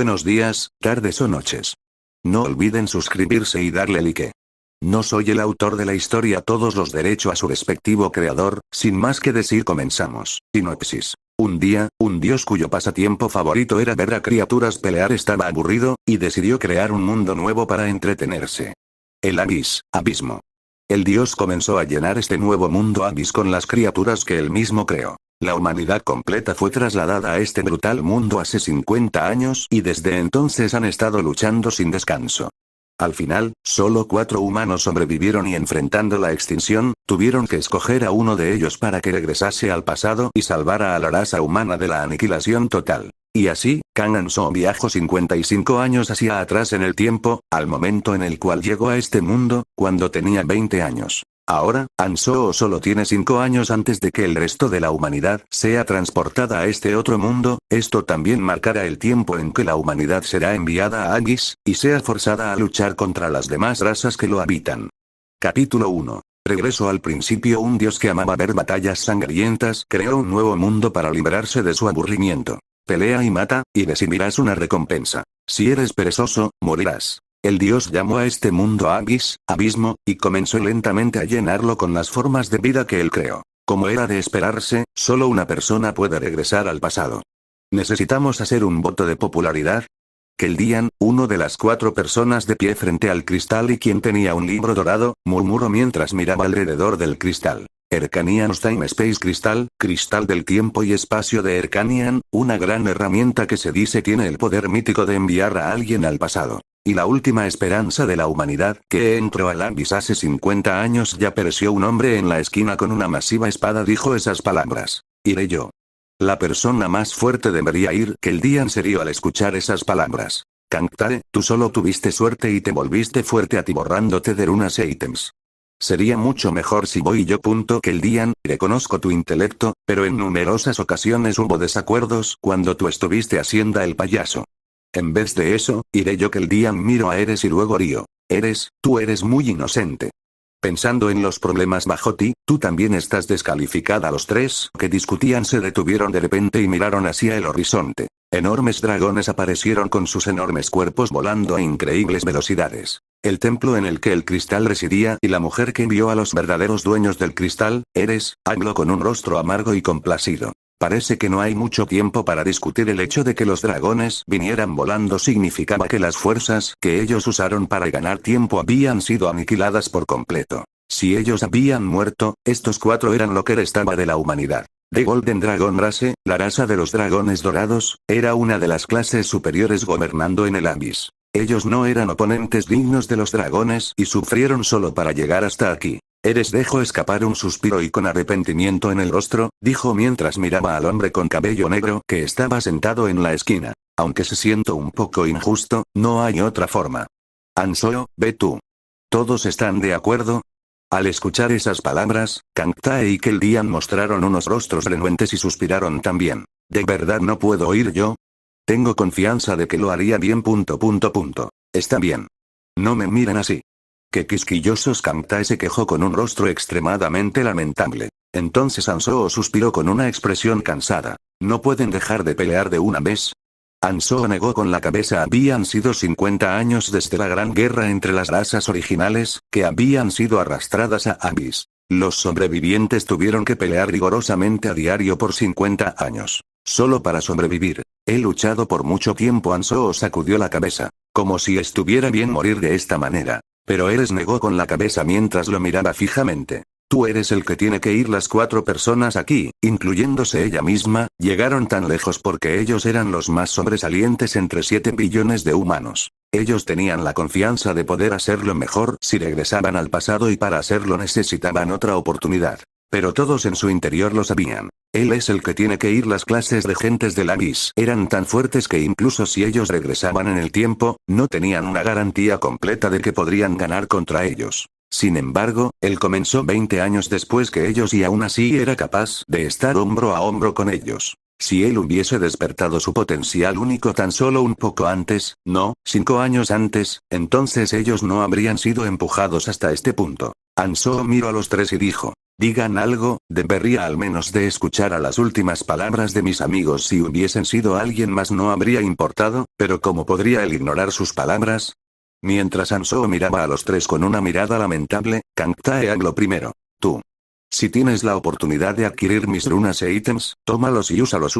Buenos días, tardes o noches. No olviden suscribirse y darle like. No soy el autor de la historia, todos los derechos a su respectivo creador. Sin más que decir, comenzamos. Sinopsis. Un día, un dios cuyo pasatiempo favorito era ver a criaturas pelear estaba aburrido, y decidió crear un mundo nuevo para entretenerse. El abismo. El dios comenzó a llenar este nuevo mundo Abyss con las criaturas que él mismo creó. La humanidad completa fue trasladada a este brutal mundo hace 50 años y desde entonces han estado luchando sin descanso. Al final, solo 4 humanos sobrevivieron y enfrentando la extinción, tuvieron que escoger a uno de ellos para que regresase al pasado y salvara a la raza humana de la aniquilación total. Y así, Kang Hanso viajó 55 años hacia atrás en el tiempo, al momento en el cual llegó a este mundo, cuando tenía 20 años. Ahora, Hanso solo tiene 5 años antes de que el resto de la humanidad sea transportada a este otro mundo. Esto también marcará el tiempo en que la humanidad será enviada a Abyss, y sea forzada a luchar contra las demás razas que lo habitan. Capítulo 1. Regreso al principio. Un dios que amaba ver batallas sangrientas creó un nuevo mundo para librarse de su aburrimiento. Pelea y mata, y recibirás una recompensa. Si eres perezoso, morirás. El dios llamó a este mundo Abyss, abismo, y comenzó lentamente a llenarlo con las formas de vida que él creó. Como era de esperarse, solo una persona puede regresar al pasado. ¿Necesitamos hacer un voto de popularidad? Keldian, uno de las 4 personas de pie frente al cristal y quien tenía un libro dorado, murmuró mientras miraba alrededor del cristal. Erkanian's Time Space Crystal, cristal del tiempo y espacio de Erkanian, una gran herramienta que se dice tiene el poder mítico de enviar a alguien al pasado. Y la última esperanza de la humanidad, que entró al Abyss hace 50 años. Ya apareció un hombre en la esquina con una masiva espada, dijo esas palabras. Iré yo. La persona más fuerte debería ir. Keldian se rió al escuchar esas palabras. Kangtae, tú solo tuviste suerte y te volviste fuerte atiborrándote de runas e ítems. Sería mucho mejor si voy yo. Keldian, reconozco tu intelecto, pero en numerosas ocasiones hubo desacuerdos cuando tú estuviste haciendo el payaso. En vez de eso, iré yo. Keldian miró a Eres y luego rió. Tú eres muy inocente. Pensando en los problemas bajo ti, tú también estás descalificada. Los 3 que discutían se detuvieron de repente y miraron hacia el horizonte. Enormes dragones aparecieron con sus enormes cuerpos volando a increíbles velocidades. El templo en el que el cristal residía y la mujer que envió a los verdaderos dueños del cristal, habló con un rostro amargo y complacido. Parece que no hay mucho tiempo para discutir. El hecho de que los dragones vinieran volando significaba que las fuerzas que ellos usaron para ganar tiempo habían sido aniquiladas por completo. Si ellos habían muerto, estos 4 eran lo que restaba de la humanidad. The Golden Dragon Race, la raza de los dragones dorados, era una de las clases superiores gobernando en el Abyss. Ellos no eran oponentes dignos de los dragones y sufrieron solo para llegar hasta aquí. Dejó escapar un suspiro y con arrepentimiento en el rostro, dijo mientras miraba al hombre con cabello negro que estaba sentado en la esquina. Aunque se siento un poco injusto, no hay otra forma. Hanso, ve tú. ¿Todos están de acuerdo? Al escuchar esas palabras, Kangtae y Keldian mostraron unos rostros renuentes y suspiraron también. ¿De verdad no puedo ir yo? Tengo confianza de que lo haría bien. Está bien. No me miren así. ¡Qué quisquillosos! Kangtae se quejó con un rostro extremadamente lamentable. Entonces Hanso suspiró con una expresión cansada. ¿No pueden dejar de pelear de una vez? Hanso negó con la cabeza. Habían sido 50 años desde la gran guerra entre las razas originales, que habían sido arrastradas a Abyss. Los sobrevivientes tuvieron que pelear rigurosamente a diario por 50 años. Solo para sobrevivir. He luchado por mucho tiempo. Hanso sacudió la cabeza. Como si estuviera bien morir de esta manera. Pero negó con la cabeza mientras lo miraba fijamente. Tú eres el que tiene que ir. Las 4 personas aquí, incluyéndose ella misma, llegaron tan lejos porque ellos eran los más sobresalientes entre 7 billones de humanos. Ellos tenían la confianza de poder hacerlo mejor si regresaban al pasado y para hacerlo necesitaban otra oportunidad. Pero todos en su interior lo sabían. Él es el que tiene que ir. Las clases de gentes del Abyss eran tan fuertes que incluso si ellos regresaban en el tiempo, no tenían una garantía completa de que podrían ganar contra ellos. Sin embargo, él comenzó 20 años después que ellos y aún así era capaz de estar hombro a hombro con ellos. Si él hubiese despertado su potencial único tan solo un poco antes, no, 5 años antes, entonces ellos no habrían sido empujados hasta este punto. Hanso miró a los 3 y dijo. Digan algo, debería al menos de escuchar a las últimas palabras de mis amigos. Si hubiesen sido alguien más no habría importado, pero ¿cómo podría él ignorar sus palabras? Mientras Ansoo miraba a los tres con una mirada lamentable, Kang Tae habló primero. Tú. Si tienes la oportunidad de adquirir mis runas e ítems, tómalos y úsalos.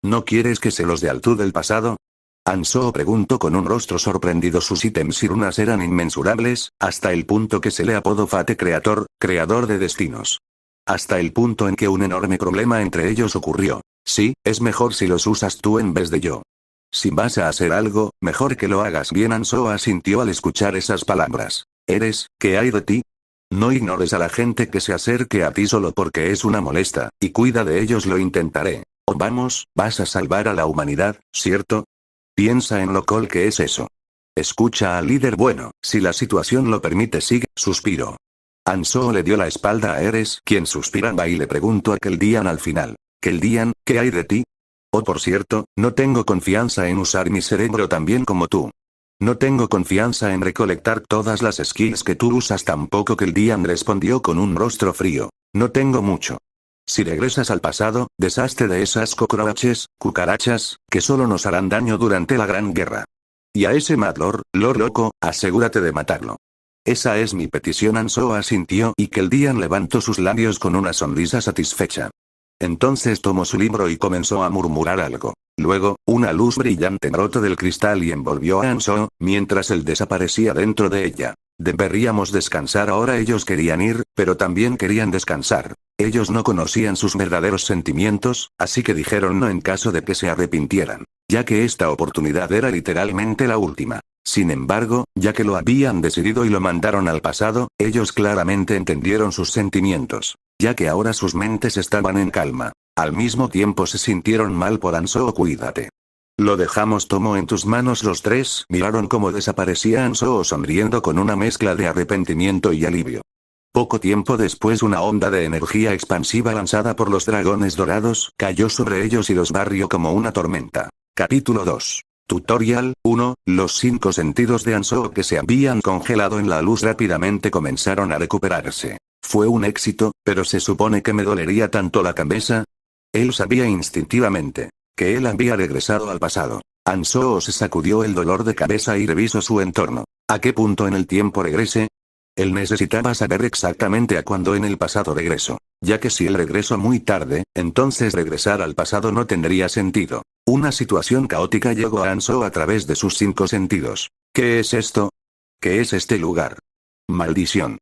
¿No quieres que se los dé al tú del pasado? Ansoo preguntó con un rostro sorprendido. Sus ítems y runas eran inmensurables, hasta el punto que se le apodó Fate Creator, creador de destinos. Hasta el punto en que un enorme problema entre ellos ocurrió. Sí, es mejor si los usas tú en vez de yo. Si vas a hacer algo, mejor que lo hagas bien. Ansoo asintió al escuchar esas palabras. ¿Qué hay de ti? No ignores a la gente que se acerque a ti solo porque es una molesta, y cuida de ellos. Lo intentaré. Oh, vamos, vas a salvar a la humanidad, ¿cierto? Piensa en lo cool que es eso. Escucha al líder. Bueno, si la situación lo permite, sigue, suspiró. Ansoo le dio la espalda a Eres, quien suspiraba, y le preguntó a Keldian al final. Keldian, ¿qué hay de ti? Oh, por cierto, no tengo confianza en usar mi cerebro tan bien como tú. No tengo confianza en recolectar todas las skills que tú usas tampoco. Keldian respondió con un rostro frío. No tengo mucho. Si regresas al pasado, deshazte de esas cucarachas, que solo nos harán daño durante la Gran Guerra. Y a ese Mad Lord loco, asegúrate de matarlo. Esa es mi petición. Ansoo asintió y Keldian levantó sus labios con una sonrisa satisfecha. Entonces tomó su libro y comenzó a murmurar algo. Luego, una luz brillante brotó del cristal y envolvió a Ansoo, mientras él desaparecía dentro de ella. Deberíamos descansar ahora. Ellos querían ir, pero también querían descansar. Ellos no conocían sus verdaderos sentimientos, así que dijeron no en caso de que se arrepintieran, ya que esta oportunidad era literalmente la última. Sin embargo, ya que lo habían decidido y lo mandaron al pasado, ellos claramente entendieron sus sentimientos, ya que ahora sus mentes estaban en calma. Al mismo tiempo se sintieron mal por Ansoo. Cuídate. Lo dejamos. Tomó en tus manos. Los tres miraron cómo desaparecía Ansoo sonriendo con una mezcla de arrepentimiento y alivio. Poco tiempo después una onda de energía expansiva lanzada por los dragones dorados cayó sobre ellos y los barrió como una tormenta. Capítulo 2. Tutorial 1. Los 5 sentidos de Ansoo que se habían congelado en la luz rápidamente comenzaron a recuperarse. Fue un éxito, pero se supone que me dolería tanto la cabeza. Él sabía instintivamente que él había regresado al pasado. Ansoo se sacudió el dolor de cabeza y revisó su entorno. ¿A qué punto en el tiempo regresé? Él necesitaba saber exactamente a cuándo en el pasado regresó, ya que si él regresó muy tarde, entonces regresar al pasado no tendría sentido. Una situación caótica llegó a Ansoo a través de sus 5 sentidos. ¿Qué es esto? ¿Qué es este lugar? Maldición.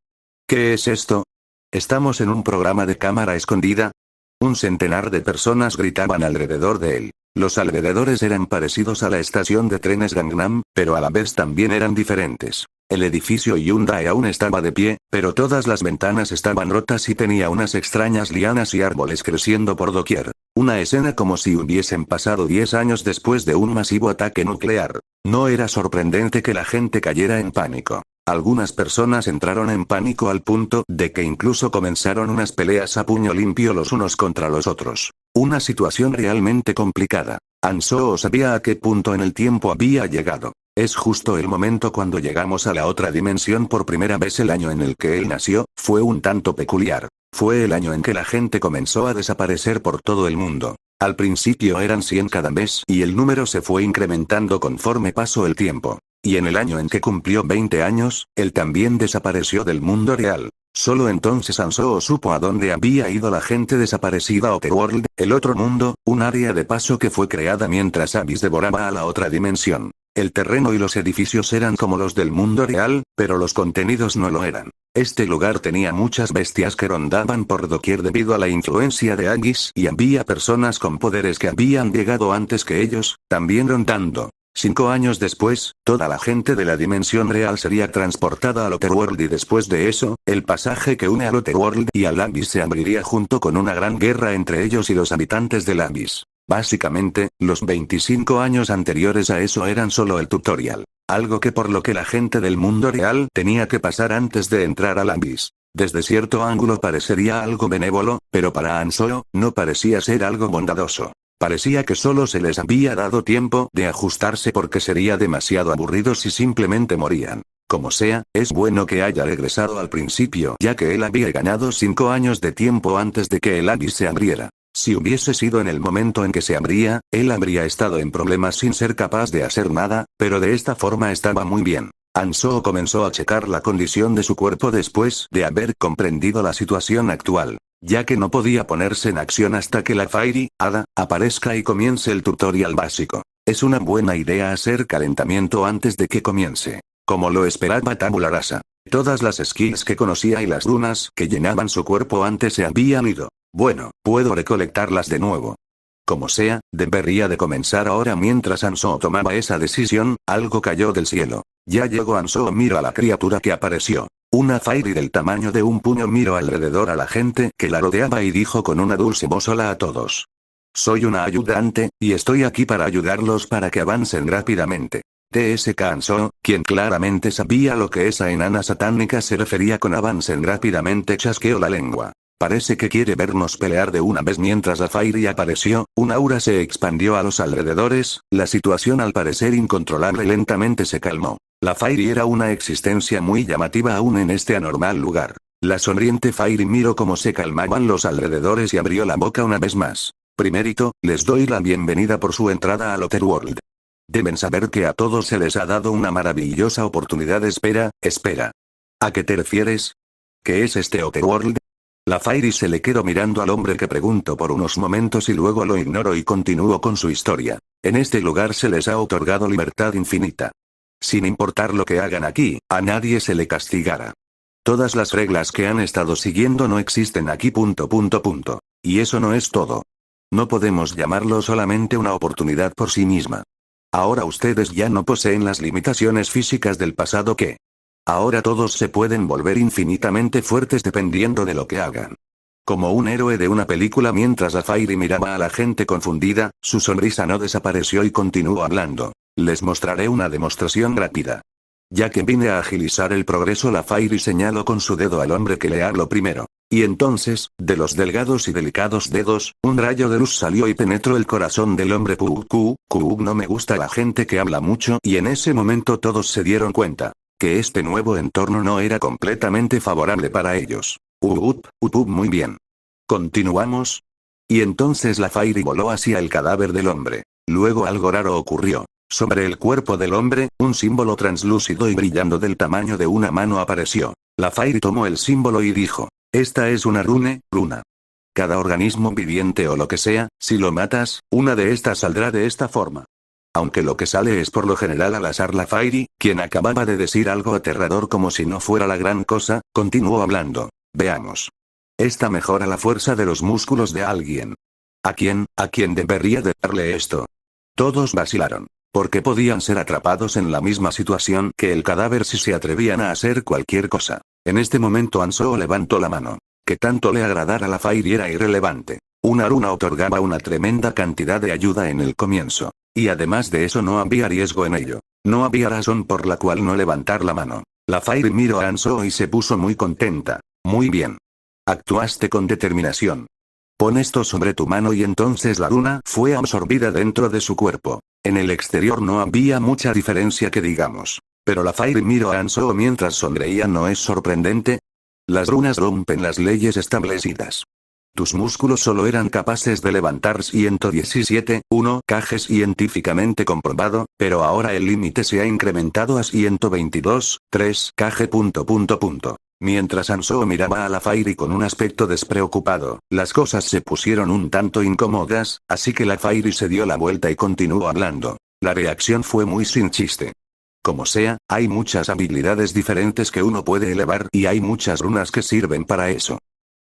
¿Qué es esto? ¿Estamos en un programa de cámara escondida? Un centenar de personas gritaban alrededor de él. Los alrededores eran parecidos a la estación de trenes Gangnam, pero a la vez también eran diferentes. El edificio Hyundai aún estaba de pie, pero todas las ventanas estaban rotas y tenía unas extrañas lianas y árboles creciendo por doquier. Una escena como si hubiesen pasado 10 años después de un masivo ataque nuclear. No era sorprendente que la gente cayera en pánico. Algunas personas entraron en pánico al punto de que incluso comenzaron unas peleas a puño limpio los unos contra los otros. Una situación realmente complicada. Ansoo sabía a qué punto en el tiempo había llegado. Es justo el momento cuando llegamos a la otra dimensión por primera vez. El año en el que él nació fue un tanto peculiar. Fue el año en que la gente comenzó a desaparecer por todo el mundo. Al principio eran 100 cada mes y el número se fue incrementando conforme pasó el tiempo. Y en el año en que cumplió 20 años, él también desapareció del mundo real. Solo entonces Ansoo supo a dónde había ido la gente desaparecida. Otherworld, el otro mundo, un área de paso que fue creada mientras Abyss devoraba a la otra dimensión. El terreno y los edificios eran como los del mundo real, pero los contenidos no lo eran. Este lugar tenía muchas bestias que rondaban por doquier debido a la influencia de Abyss y había personas con poderes que habían llegado antes que ellos, también rondando. 5 años después, toda la gente de la dimensión real sería transportada al Otherworld y después de eso, el pasaje que une al Otherworld y al Abyss se abriría junto con una gran guerra entre ellos y los habitantes del Abyss. Básicamente, los 25 años anteriores a eso eran solo el tutorial. Algo que por lo que la gente del mundo real tenía que pasar antes de entrar al Abyss. Desde cierto ángulo parecería algo benévolo, pero para Ansoo, no parecía ser algo bondadoso. Parecía que solo se les había dado tiempo de ajustarse porque sería demasiado aburrido si simplemente morían. Como sea, es bueno que haya regresado al principio ya que él había ganado 5 años de tiempo antes de que el abyss se abriera. Si hubiese sido en el momento en que se abría, él habría estado en problemas sin ser capaz de hacer nada, pero de esta forma estaba muy bien. Ansoo comenzó a checar la condición de su cuerpo después de haber comprendido la situación actual, ya que no podía ponerse en acción hasta que la Fairy Hada aparezca y comience el tutorial básico. Es una buena idea hacer calentamiento antes de que comience. Como lo esperaba Tabula Rasa. Todas las skills que conocía y las runas que llenaban su cuerpo antes se habían ido. Bueno, puedo recolectarlas de nuevo. Como sea, debería de comenzar ahora. Mientras Ansoo tomaba esa decisión, algo cayó del cielo. Ya llegó. Ansoo miró a la criatura que apareció. Una Fairy del tamaño de un puño miró alrededor a la gente que la rodeaba y dijo con una dulce voz: hola a todos. Soy una ayudante, y estoy aquí para ayudarlos para que avancen rápidamente. TSK Ansoo, quien claramente sabía lo que esa enana satánica se refería con avancen rápidamente, chasqueó la lengua. Parece que quiere vernos pelear de una vez. Mientras la Fairy apareció, un aura se expandió a los alrededores, la situación al parecer incontrolable lentamente se calmó. La Fairy era una existencia muy llamativa aún en este anormal lugar. La sonriente Fairy miró cómo se calmaban los alrededores y abrió la boca una vez más. Primerito, les doy la bienvenida por su entrada al Otherworld. Deben saber que a todos se les ha dado una maravillosa oportunidad. Espera. ¿A qué te refieres? ¿Qué es este Otherworld? La Fairy se le quedó mirando al hombre que preguntó por unos momentos y luego lo ignoró y continuó con su historia. En este lugar se les ha otorgado libertad infinita. Sin importar lo que hagan aquí, a nadie se le castigará. Todas las reglas que han estado siguiendo no existen aquí. Y eso no es todo. No podemos llamarlo solamente una oportunidad por sí misma. Ahora ustedes ya no poseen las limitaciones físicas del pasado que... Ahora todos se pueden volver infinitamente fuertes dependiendo de lo que hagan. Como un héroe de una película. Mientras la Fairy miraba a la gente confundida, su sonrisa no desapareció y continuó hablando. Les mostraré una demostración rápida. Ya que vine a agilizar el progreso, la Fairy señaló con su dedo al hombre que le habló primero. Y entonces, de los delgados y delicados dedos, un rayo de luz salió y penetró el corazón del hombre. No me gusta la gente que habla mucho. Y en ese momento todos se dieron cuenta que este nuevo entorno no era completamente favorable para ellos. Muy bien. ¿Continuamos? Y entonces la Fairy voló hacia el cadáver del hombre. Luego algo raro ocurrió. Sobre el cuerpo del hombre, un símbolo translúcido y brillando del tamaño de una mano apareció. La Fairy tomó el símbolo y dijo: esta es una runa. Cada organismo viviente o lo que sea, si lo matas, una de estas saldrá de esta forma. Aunque lo que sale es por lo general al azar. La Fairy, quien acababa de decir algo aterrador como si no fuera la gran cosa, continuó hablando. Veamos. Esta mejora la fuerza de los músculos de alguien. ¿A quién debería de darle esto? Todos vacilaron. Porque podían ser atrapados en la misma situación que el cadáver si se atrevían a hacer cualquier cosa. En este momento Ansoo levantó la mano. Que tanto le agradara a la Fairy era irrelevante. Una runa otorgaba una tremenda cantidad de ayuda en el comienzo. Y además de eso no había riesgo en ello. No había razón por la cual no levantar la mano. La Fairy miró a Ansoo y se puso muy contenta. Muy bien. Actuaste con determinación. Pon esto sobre tu mano. Y entonces la runa fue absorbida dentro de su cuerpo. En el exterior no había mucha diferencia que digamos. Pero la Fairy miró a Ansoo mientras sonreía. ¿No es sorprendente? Las runas rompen las leyes establecidas. Tus músculos solo eran capaces de levantar 117,1 kg científicamente comprobado, pero ahora el límite se ha incrementado a 122,3 kg. Mientras Ansoo miraba a la Fairy con un aspecto despreocupado, las cosas se pusieron un tanto incómodas, así que la Fairy se dio la vuelta y continuó hablando. La reacción fue muy sin chiste. Como sea, hay muchas habilidades diferentes que uno puede elevar y hay muchas runas que sirven para eso.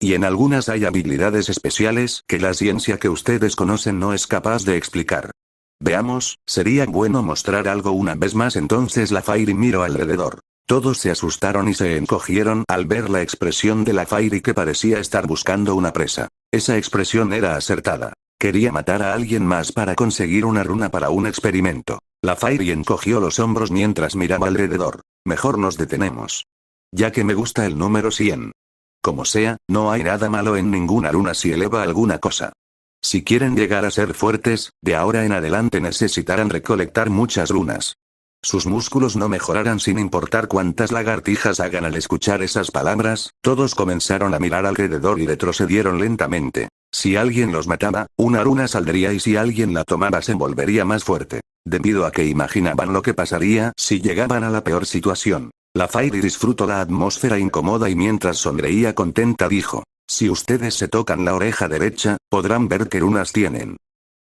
Y en algunas hay habilidades especiales que la ciencia que ustedes conocen no es capaz de explicar. Veamos, sería bueno mostrar algo una vez más. Entonces la Fairy miró alrededor. Todos se asustaron y se encogieron al ver la expresión de la Fairy que parecía estar buscando una presa. Esa expresión era acertada. Quería matar a alguien más para conseguir una runa para un experimento. La Fairy encogió los hombros mientras miraba alrededor. Mejor nos detenemos. Ya que me gusta el número 100. Como sea, no hay nada malo en ninguna runa si eleva alguna cosa. Si quieren llegar a ser fuertes, de ahora en adelante necesitarán recolectar muchas runas. Sus músculos no mejorarán sin importar cuántas lagartijas hagan al escuchar esas palabras, todos comenzaron a mirar alrededor y retrocedieron lentamente. Si alguien los mataba, una runa saldría y si alguien la tomaba se volvería más fuerte. Debido a que imaginaban lo que pasaría si llegaban a la peor situación. La Fairy disfrutó la atmósfera incómoda y mientras sonreía contenta dijo. Si ustedes se tocan la oreja derecha, podrán ver qué runas tienen.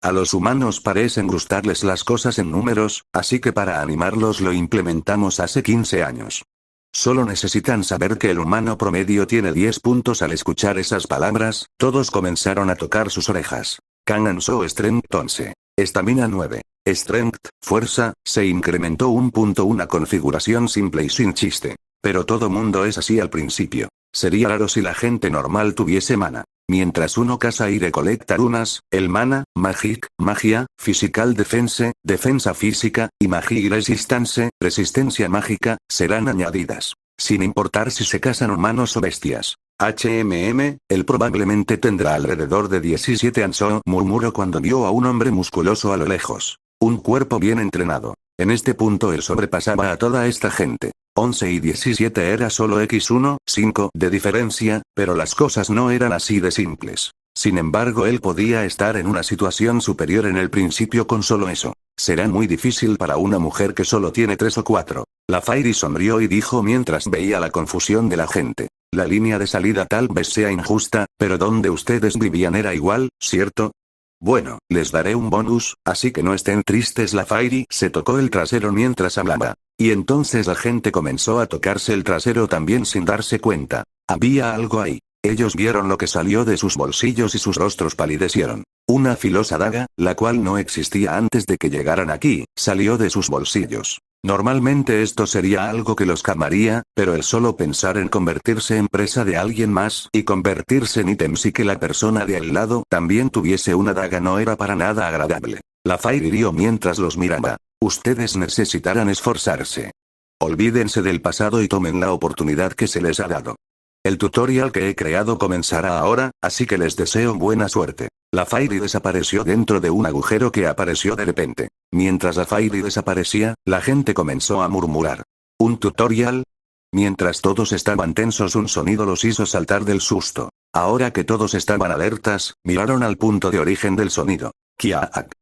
A los humanos parecen gustarles las cosas en números, así que para animarlos lo implementamos hace 15 años. Solo necesitan saber que el humano promedio tiene 10 puntos al escuchar esas palabras, todos comenzaron a tocar sus orejas. Can So Strength 11. Estamina 9. Strength, fuerza, se incrementó un punto, una configuración simple y sin chiste. Pero todo mundo es así al principio. Sería raro si la gente normal tuviese mana. Mientras uno caza y recolecta runas, el mana, magic, magia, physical defense, defensa física, y magie resistance, resistencia mágica, serán añadidas. Sin importar si se cazan humanos o bestias. Él probablemente tendrá alrededor de 17 Anso, murmuró cuando vio a un hombre musculoso a lo lejos. Un cuerpo bien entrenado. En este punto él sobrepasaba a toda esta gente. 11 y 17 era solo X1, 5 de diferencia, pero las cosas no eran así de simples. Sin embargo, él podía estar en una situación superior en el principio con solo eso. Será muy difícil para una mujer que solo tiene 3 o 4. La Fairy sonrió y dijo mientras veía la confusión de la gente. La línea de salida tal vez sea injusta, pero donde ustedes vivían era igual, ¿cierto? Bueno, les daré un bonus, así que no estén tristes. La Fairy se tocó el trasero mientras hablaba. Y entonces la gente comenzó a tocarse el trasero también sin darse cuenta. Había algo ahí. Ellos vieron lo que salió de sus bolsillos y sus rostros palidecieron. Una filosa daga, la cual no existía antes de que llegaran aquí, salió de sus bolsillos. Normalmente esto sería algo que los calmaría, pero el solo pensar en convertirse en presa de alguien más y convertirse en ítems y que la persona de al lado también tuviese una daga no era para nada agradable. La Fairy rió mientras los miraba. Ustedes necesitarán esforzarse. Olvídense del pasado y tomen la oportunidad que se les ha dado. El tutorial que he creado comenzará ahora, así que les deseo buena suerte. La Fairy desapareció dentro de un agujero que apareció de repente. Mientras la Fairy desaparecía, la gente comenzó a murmurar. ¿Un tutorial? Mientras todos estaban tensos, un sonido los hizo saltar del susto. Ahora que todos estaban alertas, miraron al punto de origen del sonido. Kiaak.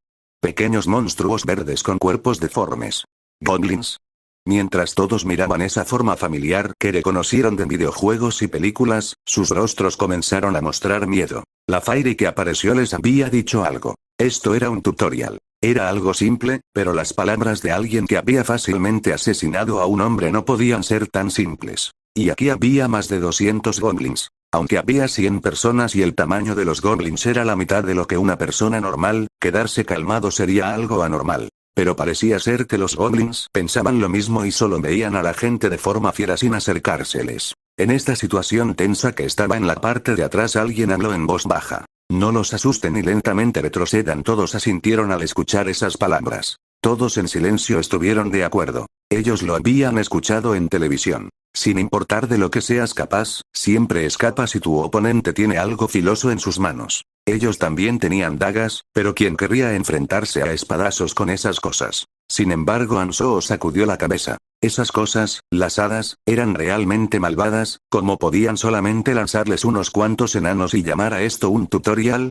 Pequeños monstruos verdes con cuerpos deformes. Goblins. Mientras todos miraban esa forma familiar que reconocieron de videojuegos y películas, sus rostros comenzaron a mostrar miedo. La Fairy que apareció les había dicho algo. Esto era un tutorial. Era algo simple, pero las palabras de alguien que había fácilmente asesinado a un hombre no podían ser tan simples. Y aquí había más de 200 goblins. Aunque había 100 personas y el tamaño de los goblins era la mitad de lo que una persona normal, quedarse calmado sería algo anormal. Pero parecía ser que los goblins pensaban lo mismo y solo veían a la gente de forma fiera sin acercárseles. En esta situación tensa que estaba en la parte de atrás alguien habló en voz baja. No los asusten y lentamente retrocedan. Todos asintieron al escuchar esas palabras. Todos en silencio estuvieron de acuerdo. Ellos lo habían escuchado en televisión. Sin importar de lo que seas capaz, siempre escapas si tu oponente tiene algo filoso en sus manos. Ellos también tenían dagas, pero ¿quién querría enfrentarse a espadazos con esas cosas? Sin embargo, Anso sacudió la cabeza. Esas cosas, las hadas, eran realmente malvadas, ¿cómo podían solamente lanzarles unos cuantos enanos y llamar a esto un tutorial?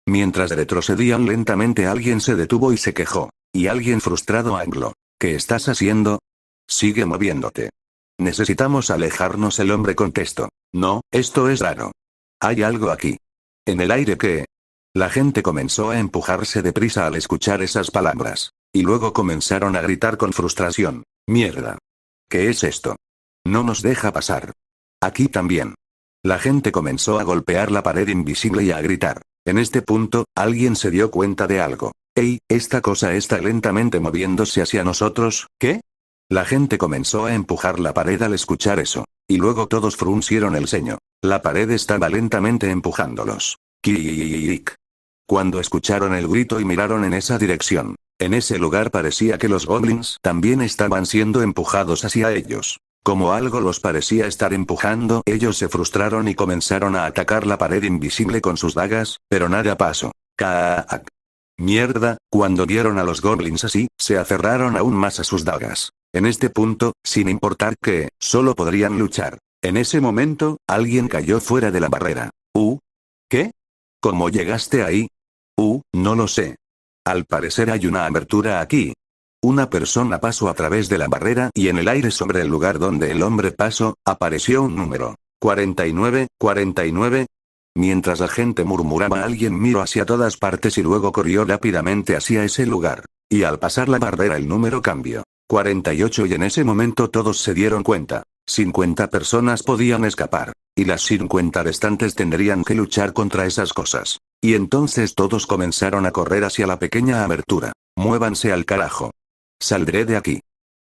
Mientras retrocedían lentamente alguien se detuvo y se quejó. Y alguien frustrado habló. ¿Qué estás haciendo? Sigue moviéndote. Necesitamos alejarnos. El hombre contestó. No, esto es raro. Hay algo aquí. En el aire que... La gente comenzó a empujarse deprisa al escuchar esas palabras. Y luego comenzaron a gritar con frustración. Mierda. ¿Qué es esto? No nos deja pasar. Aquí también. La gente comenzó a golpear la pared invisible y a gritar. En este punto, alguien se dio cuenta de algo. ¡Ey, esta cosa está lentamente moviéndose hacia nosotros! ¿Qué? La gente comenzó a empujar la pared al escuchar eso. Y luego todos fruncieron el ceño. La pared estaba lentamente empujándolos. ¡Kiik! Cuando escucharon el grito y miraron en esa dirección. En ese lugar parecía que los goblins también estaban siendo empujados hacia ellos. Como algo los parecía estar empujando, ellos se frustraron y comenzaron a atacar la pared invisible con sus dagas, pero nada pasó. ¡Kaak! Mierda, cuando vieron a los goblins así, se aferraron aún más a sus dagas. En este punto, sin importar que, solo podrían luchar. En ese momento, alguien cayó fuera de la barrera. ¿Qué? ¿Cómo llegaste ahí? No lo sé. Al parecer hay una abertura aquí. Una persona pasó a través de la barrera y en el aire sobre el lugar donde el hombre pasó, apareció un número. 49, 49. Mientras la gente murmuraba, alguien miró hacia todas partes y luego corrió rápidamente hacia ese lugar. Y al pasar la barrera el número cambió. 48 y en ese momento todos se dieron cuenta. 50 personas podían escapar. Y las 50 restantes tendrían que luchar contra esas cosas. Y entonces todos comenzaron a correr hacia la pequeña abertura. Muévanse al carajo. Saldré de aquí.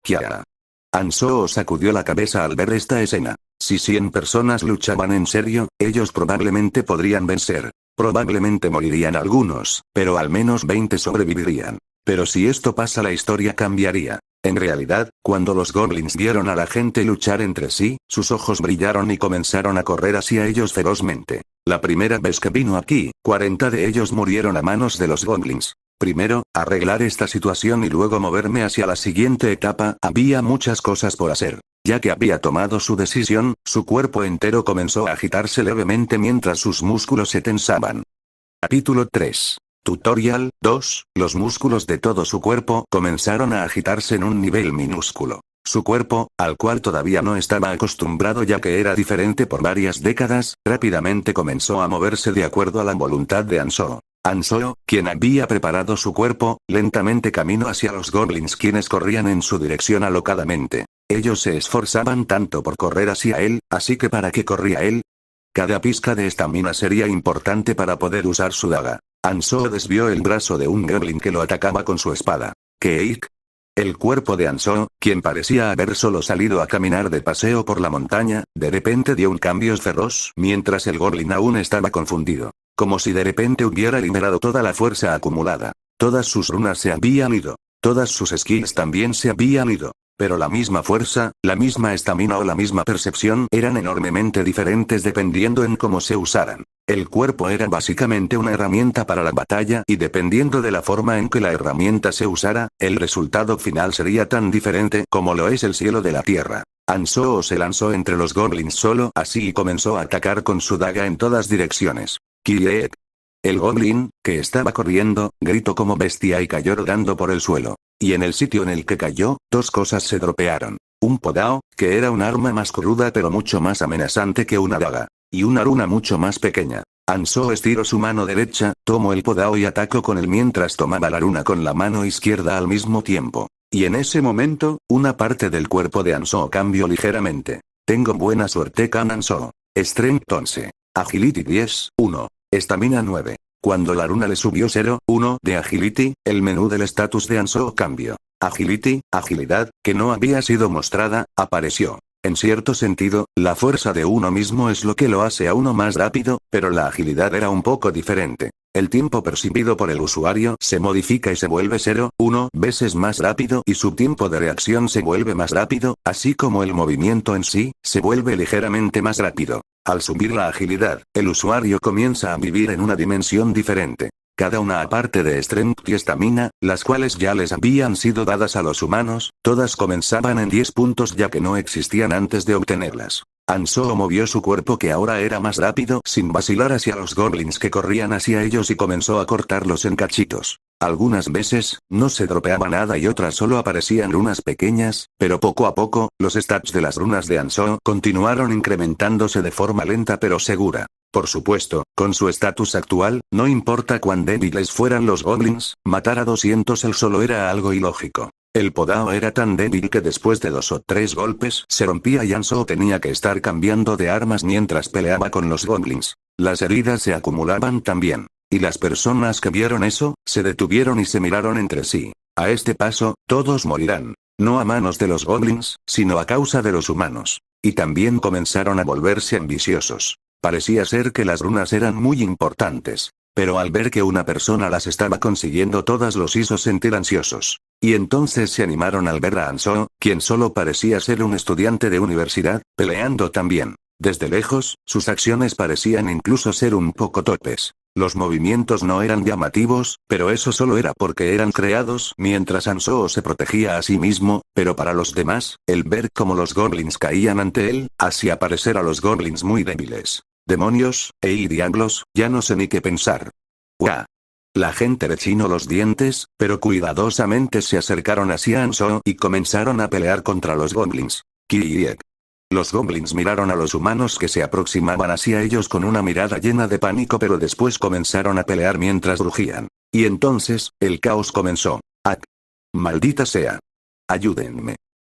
Kiara. Ansoo sacudió la cabeza al ver esta escena. Si 100 personas luchaban en serio, ellos probablemente podrían vencer. Probablemente morirían algunos, pero al menos 20 sobrevivirían. Pero si esto pasa, la historia cambiaría. En realidad, cuando los goblins vieron a la gente luchar entre sí, sus ojos brillaron y comenzaron a correr hacia ellos ferozmente. La primera vez que vino aquí, 40 de ellos murieron a manos de los goblins. Primero, arreglar esta situación y luego moverme hacia la siguiente etapa. Había muchas cosas por hacer. Ya que había tomado su decisión, su cuerpo entero comenzó a agitarse levemente mientras sus músculos se tensaban. Capítulo 3. Tutorial 2. Los músculos de todo su cuerpo comenzaron a agitarse en un nivel minúsculo. Su cuerpo, al cual todavía no estaba acostumbrado ya que era diferente por varias décadas, rápidamente comenzó a moverse de acuerdo a la voluntad de Ansoo. Ansoo, quien había preparado su cuerpo, lentamente caminó hacia los goblins quienes corrían en su dirección alocadamente. Ellos se esforzaban tanto por correr hacia él, así que ¿para qué corría él? Cada pizca de estamina sería importante para poder usar su daga. Ansoo desvió el brazo de un goblin que lo atacaba con su espada. ¿Qué? El cuerpo de Ansoo, quien parecía haber solo salido a caminar de paseo por la montaña, de repente dio un cambio feroz mientras el goblin aún estaba confundido. Como si de repente hubiera liberado toda la fuerza acumulada. Todas sus runas se habían ido. Todas sus skills también se habían ido. Pero la misma fuerza, la misma estamina o la misma percepción eran enormemente diferentes dependiendo en cómo se usaran. El cuerpo era básicamente una herramienta para la batalla y dependiendo de la forma en que la herramienta se usara, el resultado final sería tan diferente como lo es el cielo de la tierra. Ansoo se lanzó entre los goblins solo así y comenzó a atacar con su daga en todas direcciones. ¡Kiek! El goblin, que estaba corriendo, gritó como bestia y cayó rodando por el suelo. Y en el sitio en el que cayó, dos cosas se dropearon. Un podao, que era un arma más cruda pero mucho más amenazante que una daga. Y una runa mucho más pequeña. Ansoo estiró su mano derecha, tomó el podao y atacó con él mientras tomaba la runa con la mano izquierda al mismo tiempo. Y en ese momento, una parte del cuerpo de Ansoo cambió ligeramente. Tengo buena suerte con Ansoo. Strength 11. Agility 10, 1. Estamina 9. Cuando la runa le subió 0, 1 de Agility, el menú del estatus de Ansoo cambió. Agility, agilidad, que no había sido mostrada, apareció. En cierto sentido, la fuerza de uno mismo es lo que lo hace a uno más rápido, pero la agilidad era un poco diferente. El tiempo percibido por el usuario se modifica y se vuelve 0, 1 veces más rápido y su tiempo de reacción se vuelve más rápido, así como el movimiento en sí, se vuelve ligeramente más rápido. Al subir la agilidad, el usuario comienza a vivir en una dimensión diferente. Cada una aparte de Strength y Estamina, las cuales ya les habían sido dadas a los humanos, todas comenzaban en 10 puntos ya que no existían antes de obtenerlas. Ansoo movió su cuerpo que ahora era más rápido sin vacilar hacia los goblins que corrían hacia ellos y comenzó a cortarlos en cachitos. Algunas veces, no se dropeaba nada y otras solo aparecían runas pequeñas, pero poco a poco, los stats de las runas de Ansoo continuaron incrementándose de forma lenta pero segura. Por supuesto, con su estatus actual, no importa cuán débiles fueran los goblins, matar a 200 él solo era algo ilógico. El podao era tan débil que después de 2 o 3 golpes se rompía y Ansoo tenía que estar cambiando de armas mientras peleaba con los goblins. Las heridas se acumulaban también. Y las personas que vieron eso, se detuvieron y se miraron entre sí. A este paso, todos morirán. No a manos de los goblins, sino a causa de los humanos. Y también comenzaron a volverse ambiciosos. Parecía ser que las runas eran muy importantes. Pero al ver que una persona las estaba consiguiendo todas los hizo sentir ansiosos. Y entonces se animaron al ver a Ansoo, quien solo parecía ser un estudiante de universidad, peleando también. Desde lejos, sus acciones parecían incluso ser un poco torpes. Los movimientos no eran llamativos, pero eso solo era porque eran creados mientras Hanzō se protegía a sí mismo, pero para los demás, el ver cómo los goblins caían ante él, hacía parecer a los goblins muy débiles. Demonios, diablos, ya no sé ni qué pensar. ¡Guau! La gente rechinó los dientes, pero cuidadosamente se acercaron hacia Hanzō y comenzaron a pelear contra los goblins. Kiiek. Los goblins miraron a los humanos que se aproximaban hacia ellos con una mirada llena de pánico, pero después comenzaron a pelear mientras rugían. Y entonces, el caos comenzó. ¡Ah! ¡Maldita sea! ¡Ayúdenme!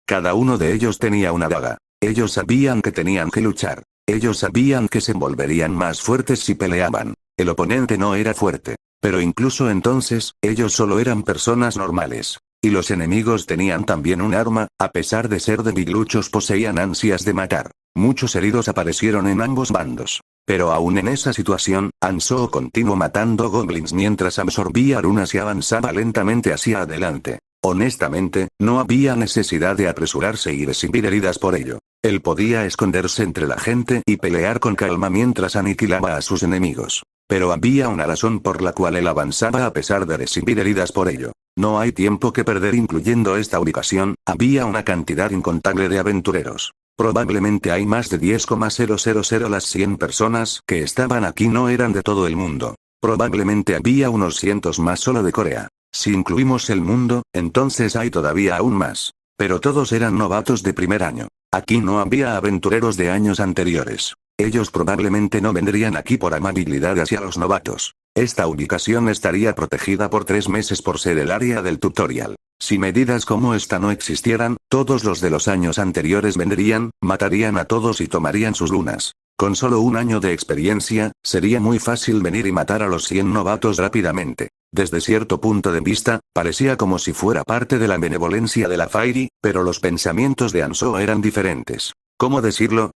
Cada uno de ellos tenía una daga. Ellos sabían que tenían que luchar. Ellos sabían que se volverían más fuertes si peleaban. El oponente no era fuerte. Pero incluso entonces, ellos solo eran personas normales. Y los enemigos tenían también un arma, a pesar de ser debiluchos poseían ansias de matar. Muchos heridos aparecieron en ambos bandos. Pero aún en esa situación, Hanzō continuó matando goblins mientras absorbía runas y avanzaba lentamente hacia adelante. Honestamente, no había necesidad de apresurarse y recibir heridas por ello. Él podía esconderse entre la gente y pelear con calma mientras aniquilaba a sus enemigos. Pero había una razón por la cual él avanzaba a pesar de recibir heridas por ello. No hay tiempo que perder, incluyendo esta ubicación, había una cantidad incontable de aventureros. Probablemente hay más de 10,000 las 100 personas que estaban aquí no eran de todo el mundo. Probablemente había unos cientos más solo de Corea. Si incluimos el mundo, entonces hay todavía aún más. Pero todos eran novatos de primer año. Aquí no había aventureros de años anteriores. Ellos probablemente no vendrían aquí por amabilidad hacia los novatos. Esta ubicación estaría protegida por 3 meses por ser el área del tutorial. Si medidas como esta no existieran, todos los de los años anteriores vendrían, matarían a todos y tomarían sus lunas. Con solo un año de experiencia, sería muy fácil venir y matar a los 100 novatos rápidamente. Desde cierto punto de vista, parecía como si fuera parte de la benevolencia de la Fairy, pero los pensamientos de Hanzō eran diferentes. ¿Cómo decirlo?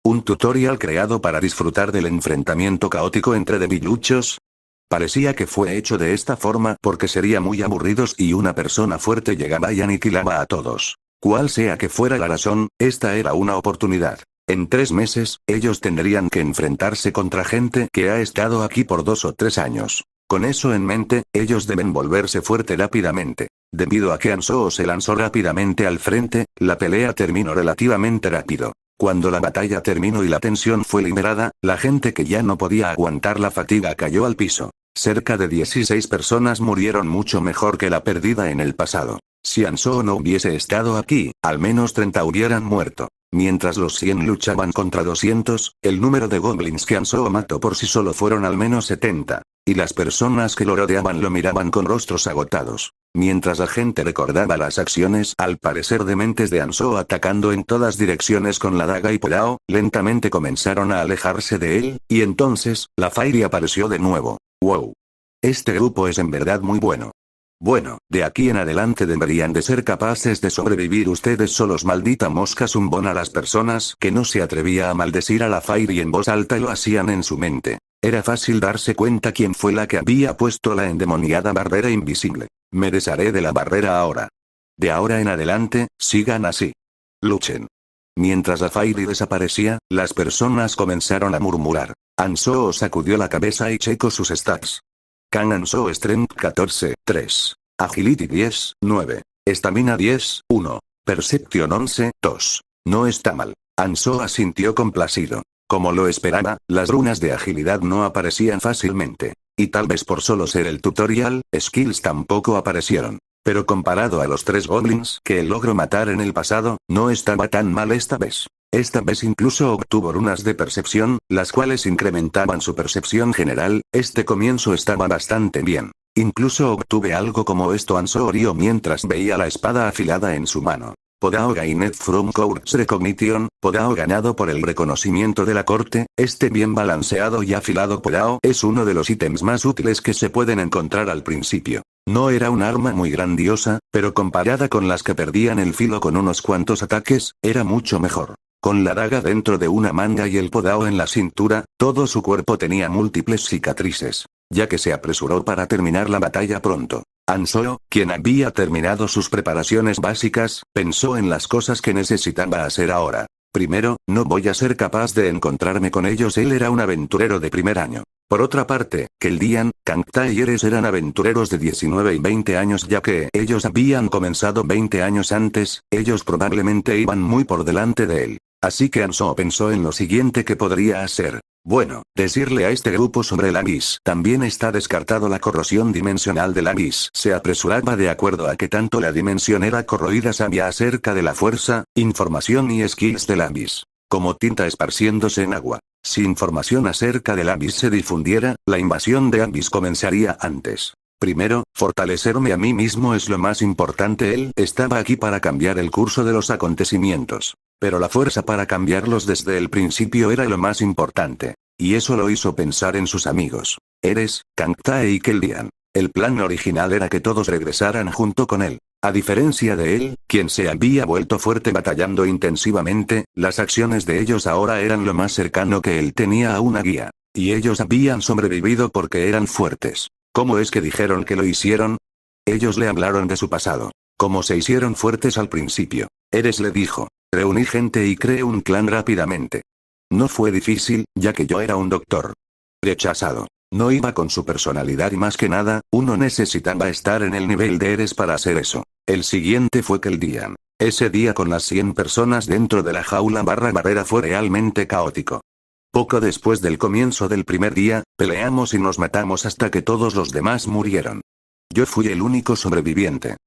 ¿Un tutorial creado para disfrutar del enfrentamiento caótico entre debiluchos? Parecía que fue hecho de esta forma porque sería muy aburrido si una persona fuerte llegaba y aniquilaba a todos. Cual sea que fuera la razón, esta era una oportunidad. En 3 meses, ellos tendrían que enfrentarse contra gente que ha estado aquí por 2 o 3 años. Con eso en mente, ellos deben volverse fuerte rápidamente. Debido a que Hanzō se lanzó rápidamente al frente, la pelea terminó relativamente rápido. Cuando la batalla terminó y la tensión fue liberada, la gente que ya no podía aguantar la fatiga cayó al piso. Cerca de 16 personas murieron, mucho mejor que la perdida en el pasado. Si Hanzō no hubiese estado aquí, al menos 30 hubieran muerto. Mientras los 100 luchaban contra 200, el número de goblins que Hanzō mató por sí solo fueron al menos 70. Y las personas que lo rodeaban lo miraban con rostros agotados. Mientras la gente recordaba las acciones al parecer dementes de Hanzō atacando en todas direcciones con la daga y Podao, lentamente comenzaron a alejarse de él, y entonces, la Fairy apareció de nuevo. ¡Wow! Este grupo es en verdad muy bueno. Bueno, de aquí en adelante deberían de ser capaces de sobrevivir ustedes solos, maldita mosca zumbón. A las personas que no se atrevía a maldecir a la Fairy en voz alta lo hacían en su mente. Era fácil darse cuenta quién fue la que había puesto la endemoniada barrera invisible. Me desharé de la barrera ahora. De ahora en adelante, sigan así. Luchen. Mientras la Fairy desaparecía, las personas comenzaron a murmurar. Hanzō sacudió la cabeza y checó sus stats. Can Hanzō Strength 14, 3. Agility 10, 9. Estamina 10, 1. Perception 11, 2. No está mal. Hanzō asintió complacido. Como lo esperaba, las runas de agilidad no aparecían fácilmente. Y tal vez por solo ser el tutorial, skills tampoco aparecieron. Pero comparado a los 3 goblins que él logró matar en el pasado, no estaba tan mal esta vez. Esta vez incluso obtuvo runas de percepción, las cuales incrementaban su percepción general. Este comienzo estaba bastante bien. Incluso obtuve algo como esto. Hanzō rió mientras veía la espada afilada en su mano. Podao gained from Court's Recognition, Podao ganado por el reconocimiento de la corte. Este bien balanceado y afilado Podao es uno de los ítems más útiles que se pueden encontrar al principio. No era un arma muy grandiosa, pero comparada con las que perdían el filo con unos cuantos ataques, era mucho mejor. Con la daga dentro de una manga y el Podao en la cintura, todo su cuerpo tenía múltiples cicatrices. Ya que se apresuró para terminar la batalla pronto. Hanzō, quien había terminado sus preparaciones básicas, pensó en las cosas que necesitaba hacer ahora. Primero, no voy a ser capaz de encontrarme con ellos. Él era un aventurero de primer año. Por otra parte, Keldian, Kangtae y Eres eran aventureros de 19 y 20 años, ya que ellos habían comenzado 20 años antes. Ellos probablemente iban muy por delante de él. Así que Hanzho pensó en lo siguiente que podría hacer. Bueno, decirle a este grupo sobre el Abyss. También está descartado la corrosión dimensional del Abyss. Se apresuraba de acuerdo a que tanto la dimensión era corroída, sabía acerca de la fuerza, información y skills del Abyss. Como tinta esparciéndose en agua. Si información acerca del Abyss se difundiera, la invasión de Abyss comenzaría antes. Primero, fortalecerme a mí mismo es lo más importante. Él estaba aquí para cambiar el curso de los acontecimientos. Pero la fuerza para cambiarlos desde el principio era lo más importante. Y eso lo hizo pensar en sus amigos. Eres, Kangtae y Keldian. El plan original era que todos regresaran junto con él. A diferencia de él, quien se había vuelto fuerte batallando intensivamente, las acciones de ellos ahora eran lo más cercano que él tenía a una guía. Y ellos habían sobrevivido porque eran fuertes. ¿Cómo es que dijeron que lo hicieron? Ellos le hablaron de su pasado. Cómo se hicieron fuertes al principio. Eres le dijo. Reuní gente y creé un clan rápidamente. No fue difícil, ya que yo era un doctor. Rechazado. No iba con su personalidad y más que nada, uno necesitaba estar en el nivel de Eres para hacer eso. El siguiente fue Keldian. Ese día con las 100 personas dentro de la jaula barrera fue realmente caótico. Poco después del comienzo del primer día, peleamos y nos matamos hasta que todos los demás murieron. Yo fui el único sobreviviente.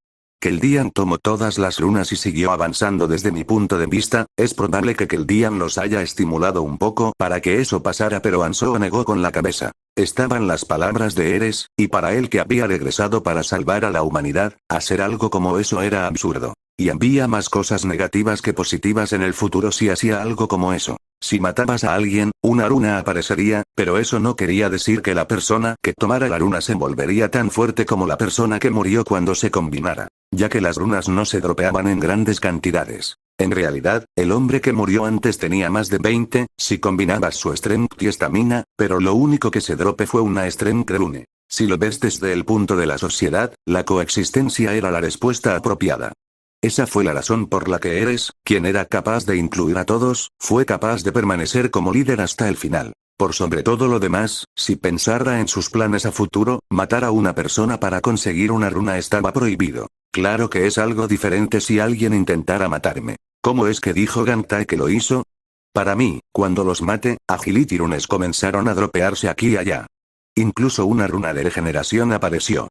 Keldian tomó todas las runas y siguió avanzando. Desde mi punto de vista, es probable que Keldian los haya estimulado un poco para que eso pasara, pero Hanzho negó con la cabeza. Estaban las palabras de Eres, y para él que había regresado para salvar a la humanidad, hacer algo como eso era absurdo. Y había más cosas negativas que positivas en el futuro si hacía algo como eso. Si matabas a alguien, una runa aparecería, pero eso no quería decir que la persona que tomara la runa se volvería tan fuerte como la persona que murió cuando se combinara, ya que las runas no se dropeaban en grandes cantidades. En realidad, el hombre que murió antes tenía más de 20, si combinabas su strength y estamina, pero lo único que se drope fue una strength rune. Si lo ves desde el punto de la sociedad, la coexistencia era la respuesta apropiada. Esa fue la razón por la que Eres, quien era capaz de incluir a todos, fue capaz de permanecer como líder hasta el final. Por sobre todo lo demás, si pensara en sus planes a futuro, matar a una persona para conseguir una runa estaba prohibido. Claro que es algo diferente si alguien intentara matarme. ¿Cómo es que dijo Kangtae que lo hizo? Para mí, cuando los mate, agility runes comenzaron a dropearse aquí y allá. Incluso una runa de regeneración apareció.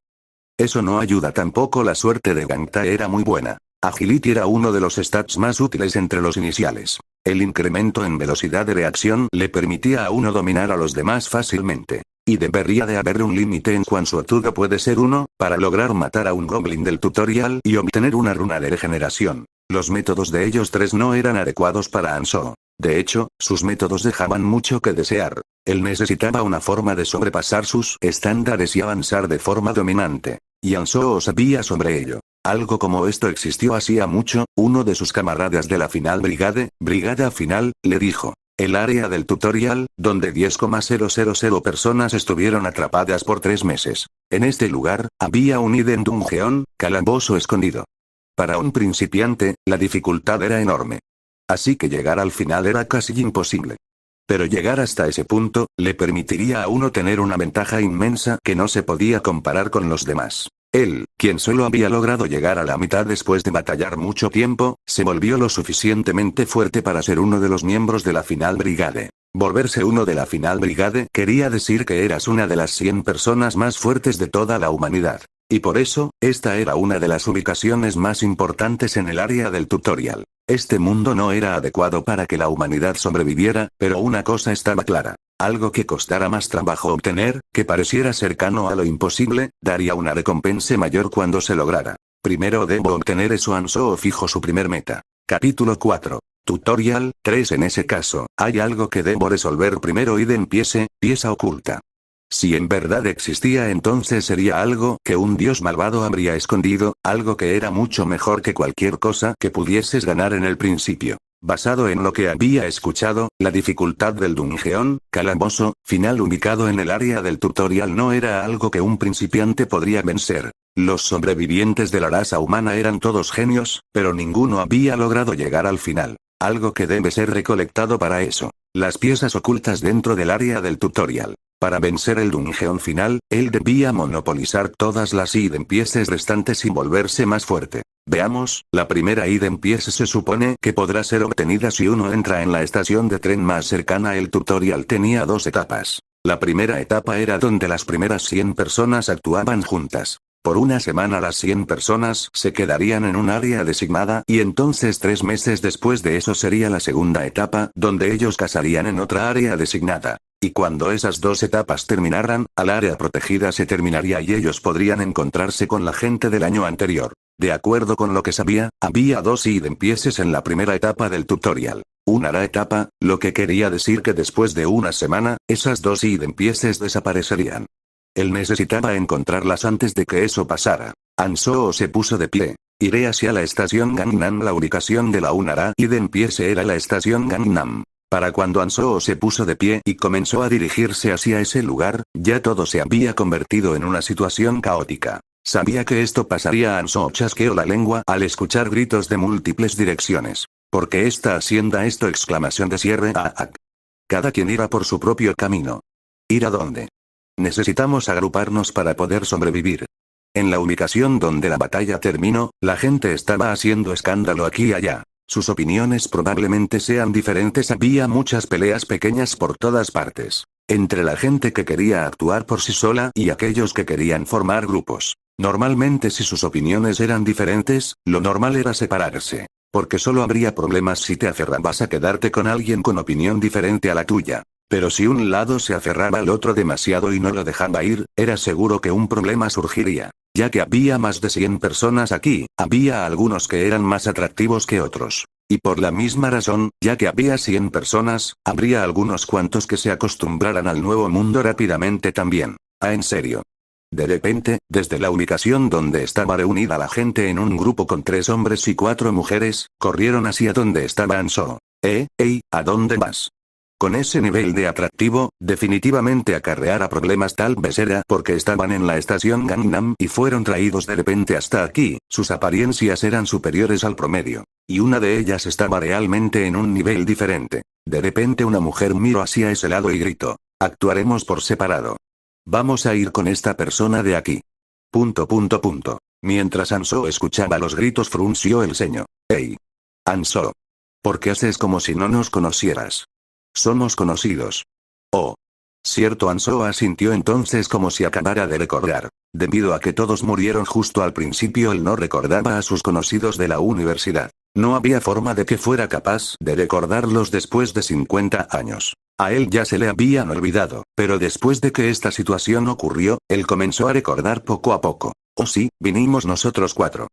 Eso no ayuda tampoco. La suerte de Kangtae era muy buena. Agility era uno de los stats más útiles entre los iniciales. El incremento en velocidad de reacción le permitía a uno dominar a los demás fácilmente. Y debería de haber un límite en cuán suertudo puede ser uno, para lograr matar a un goblin del tutorial y obtener una runa de regeneración. Los métodos de ellos tres no eran adecuados para Hanzho. De hecho, sus métodos dejaban mucho que desear. Él necesitaba una forma de sobrepasar sus estándares y avanzar de forma dominante. Y Hanzho sabía sobre ello. Algo como esto existió hacía mucho. Uno de sus camaradas de la Final Brigada Final, le dijo. El área del tutorial, donde 10,000 personas estuvieron atrapadas por 3 meses. En este lugar, había un hidden dungeon, calabozo escondido. Para un principiante, la dificultad era enorme. Así que llegar al final era casi imposible. Pero llegar hasta ese punto, le permitiría a uno tener una ventaja inmensa que no se podía comparar con los demás. Él, quien solo había logrado llegar a la mitad después de batallar mucho tiempo, se volvió lo suficientemente fuerte para ser uno de los miembros de la Final Brigade. Volverse uno de la Final Brigade quería decir que eras una de las 100 personas más fuertes de toda la humanidad. Y por eso, esta era una de las ubicaciones más importantes en el área del tutorial. Este mundo no era adecuado para que la humanidad sobreviviera, pero una cosa estaba clara. Algo que costara más trabajo obtener, que pareciera cercano a lo imposible, daría una recompensa mayor cuando se lograra. Primero debo obtener eso. Hanzho fijó su primer meta. Capítulo 4. Tutorial 3. En ese caso, hay algo que debo resolver primero. Hidden pieza oculta. Si en verdad existía, entonces sería algo que un dios malvado habría escondido, algo que era mucho mejor que cualquier cosa que pudieses ganar en el principio. Basado en lo que había escuchado, la dificultad del dungeon, calabozo, final ubicado en el área del tutorial no era algo que un principiante podría vencer. Los sobrevivientes de la raza humana eran todos genios, pero ninguno había logrado llegar al final. Algo que debe ser recolectado para eso. Las piezas ocultas dentro del área del tutorial. Para vencer el dungeon final, él debía monopolizar todas las hidden pieces restantes y volverse más fuerte. Veamos, la primera hidden piece se supone que podrá ser obtenida si uno entra en la estación de tren más cercana. El tutorial tenía dos etapas. La primera etapa era donde las primeras 100 personas actuaban juntas. Por una semana las 100 personas se quedarían en un área designada y entonces 3 meses después de eso sería la segunda etapa donde ellos cazarían en otra área designada. Y cuando esas dos etapas terminaran, al área protegida se terminaría y ellos podrían encontrarse con la gente del año anterior. De acuerdo con lo que sabía, había dos hidden pieces en la primera etapa del tutorial. Una era etapa, lo que quería decir que después de una semana, esas dos hidden pieces desaparecerían. Él necesitaba encontrarlas antes de que eso pasara. Ansoo se puso de pie. Iré hacia la estación Gangnam. La ubicación de la Unara hidden piece era la estación Gangnam. Para cuando Ansoo se puso de pie y comenzó a dirigirse hacia ese lugar, ya todo se había convertido en una situación caótica. Sabía que esto pasaría. Ansoo chasqueó la lengua al escuchar gritos de múltiples direcciones. ¿Por qué está haciendo esto? Exclamación de cierre. Cada quien irá por su propio camino. ¿Ir a dónde? Necesitamos agruparnos para poder sobrevivir. En la ubicación donde la batalla terminó, la gente estaba haciendo escándalo aquí y allá. Sus opiniones probablemente sean diferentes. Había muchas peleas pequeñas por todas partes. Entre la gente que quería actuar por sí sola y aquellos que querían formar grupos. Normalmente si sus opiniones eran diferentes, lo normal era separarse. Porque solo habría problemas si te aferrabas a quedarte con alguien con opinión diferente a la tuya. Pero si un lado se aferraba al otro demasiado y no lo dejaba ir, era seguro que un problema surgiría. Ya que había más de 100 personas aquí, había algunos que eran más atractivos que otros. Y por la misma razón, ya que había 100 personas, habría algunos cuantos que se acostumbraran al nuevo mundo rápidamente también. En serio. De repente, desde la ubicación donde estaba reunida la gente en un grupo con 3 hombres y 4 mujeres, corrieron hacia donde estaba Ansoo. ¿A dónde vas? Con ese nivel de atractivo, definitivamente acarreara problemas. Tal vez era porque estaban en la estación Gangnam y fueron traídos de repente hasta aquí. Sus apariencias eran superiores al promedio. Y una de ellas estaba realmente en un nivel diferente. De repente una mujer miró hacia ese lado y gritó. Actuaremos por separado. Vamos a ir con esta persona de aquí. Mientras Ansoo escuchaba los gritos frunció el ceño. Hey. Ansoo. ¿Por qué haces como si no nos conocieras? Somos conocidos. Oh. Cierto. Ansoo asintió entonces como si acabara de recordar. Debido a que todos murieron justo al principio, él no recordaba a sus conocidos de la universidad. No había forma de que fuera capaz de recordarlos después de 50 años. A él ya se le habían olvidado, pero después de que esta situación ocurrió, él comenzó a recordar poco a poco. Oh sí, vinimos nosotros 4.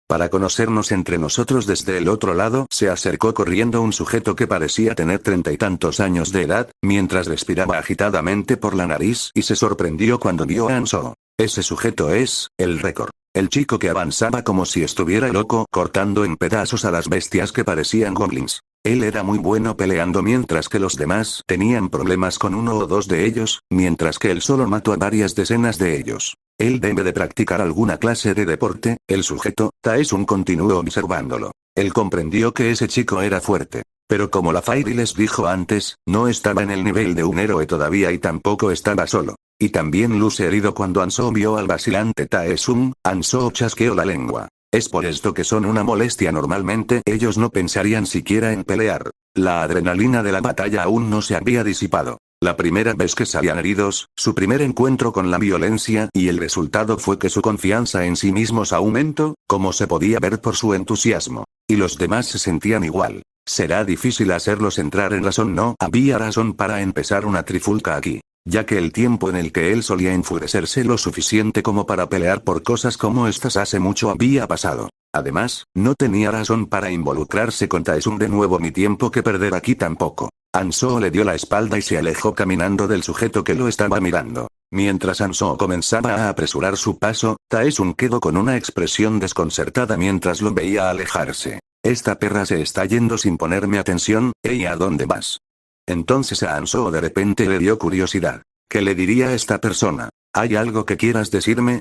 Para conocernos entre nosotros. Desde el otro lado se acercó corriendo un sujeto que parecía tener 30 y tantos años de edad, mientras respiraba agitadamente por la nariz y se sorprendió cuando vio a Ansoo. Ese sujeto es, el récord. El chico que avanzaba como si estuviera loco cortando en pedazos a las bestias que parecían goblins. Él era muy bueno peleando mientras que los demás tenían problemas con uno o dos de ellos, mientras que él solo mató a varias decenas de ellos. Él debe de practicar alguna clase de deporte. El sujeto, Taesun, continuó observándolo. Él comprendió que ese chico era fuerte. Pero como la Fairy les dijo antes, no estaba en el nivel de un héroe todavía y tampoco estaba solo. Y también luce herido. Cuando Ansoo vio al vacilante Taesun, Ansoo chasqueó la lengua. Es por esto que son una molestia. Normalmente ellos no pensarían siquiera en pelear. La adrenalina de la batalla aún no se había disipado. La primera vez que salían heridos, su primer encuentro con la violencia, y el resultado fue que su confianza en sí mismos aumentó, como se podía ver por su entusiasmo. Y los demás se sentían igual. Será difícil hacerlos entrar en razón. No había razón para empezar una trifulca aquí, ya que el tiempo en el que él solía enfurecerse lo suficiente como para pelear por cosas como estas hace mucho había pasado. Además, no tenía razón para involucrarse con Taesun de nuevo ni tiempo que perder aquí tampoco. Ansoo le dio la espalda y se alejó caminando del sujeto que lo estaba mirando. Mientras Ansoo comenzaba a apresurar su paso, Taesun quedó con una expresión desconcertada mientras lo veía alejarse. Esta perra se está yendo sin ponerme atención. ¿Y a dónde vas? Entonces a Ansoo de repente le dio curiosidad. ¿Qué le diría a esta persona? ¿Hay algo que quieras decirme?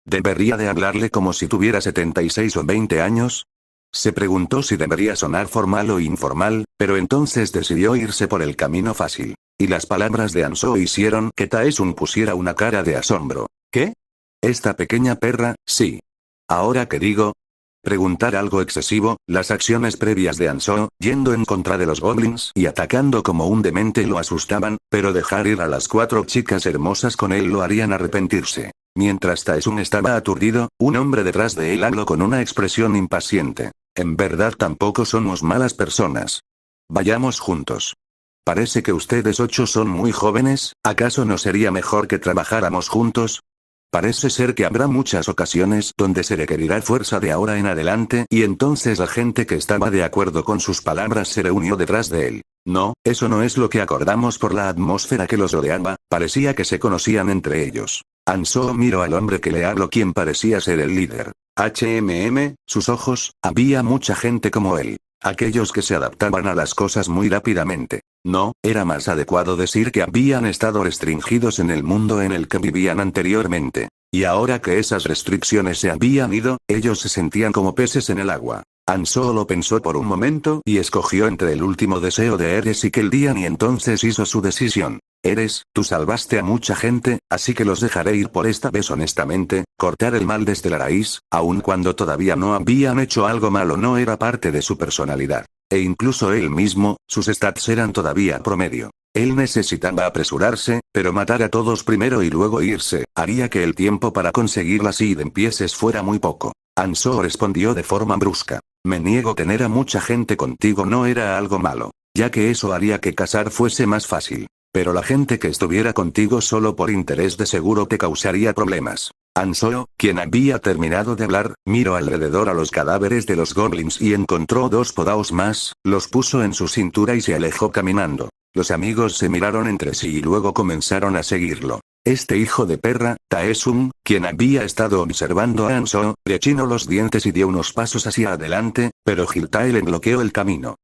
¿Debería de hablarle como si tuviera 76 o 20 años? Se preguntó si debería sonar formal o informal, pero entonces decidió irse por el camino fácil. Y las palabras de Ansoo hicieron que Taesun pusiera una cara de asombro. ¿Qué? Esta pequeña perra, sí. ¿Ahora qué digo? Preguntar algo excesivo, las acciones previas de Ansoo, yendo en contra de los goblins y atacando como un demente lo asustaban, pero dejar ir a las 4 chicas hermosas con él lo harían arrepentirse. Mientras Taesun estaba aturdido, un hombre detrás de él habló con una expresión impaciente. En verdad tampoco somos malas personas. Vayamos juntos. Parece que ustedes 8 son muy jóvenes, ¿acaso no sería mejor que trabajáramos juntos? Parece ser que habrá muchas ocasiones donde se requerirá fuerza de ahora en adelante y entonces la gente que estaba de acuerdo con sus palabras se reunió detrás de él. No, eso no es lo que acordamos por la atmósfera que los rodeaba, parecía que se conocían entre ellos. Ansoo miró al hombre que le habló quien parecía ser el líder. Sus ojos, había mucha gente como él. Aquellos que se adaptaban a las cosas muy rápidamente. No, era más adecuado decir que habían estado restringidos en el mundo en el que vivían anteriormente. Y ahora que esas restricciones se habían ido, ellos se sentían como peces en el agua. Ansoo lo pensó por un momento y escogió entre el último deseo de Eres y Keldian y entonces hizo su decisión. Eres, tú salvaste a mucha gente, así que los dejaré ir por esta vez honestamente, cortar el mal desde la raíz, aun cuando todavía no habían hecho algo malo no era parte de su personalidad. E incluso él mismo, sus stats eran todavía promedio. Él necesitaba apresurarse, pero matar a todos primero y luego irse, haría que el tiempo para conseguir las empieces fuera muy poco. Ansoo respondió de forma brusca. Me niego a tener a mucha gente contigo no era algo malo, ya que eso haría que casar fuese más fácil. Pero la gente que estuviera contigo solo por interés de seguro te causaría problemas. Ansoo, quien había terminado de hablar, miró alrededor a los cadáveres de los goblins y encontró 2 podaos más, los puso en su cintura y se alejó caminando. Los amigos se miraron entre sí y luego comenzaron a seguirlo. Este hijo de perra, Taesun, quien había estado observando a Ansoo, rechinó los dientes y dio unos pasos hacia adelante, pero Hiltae le bloqueó el camino.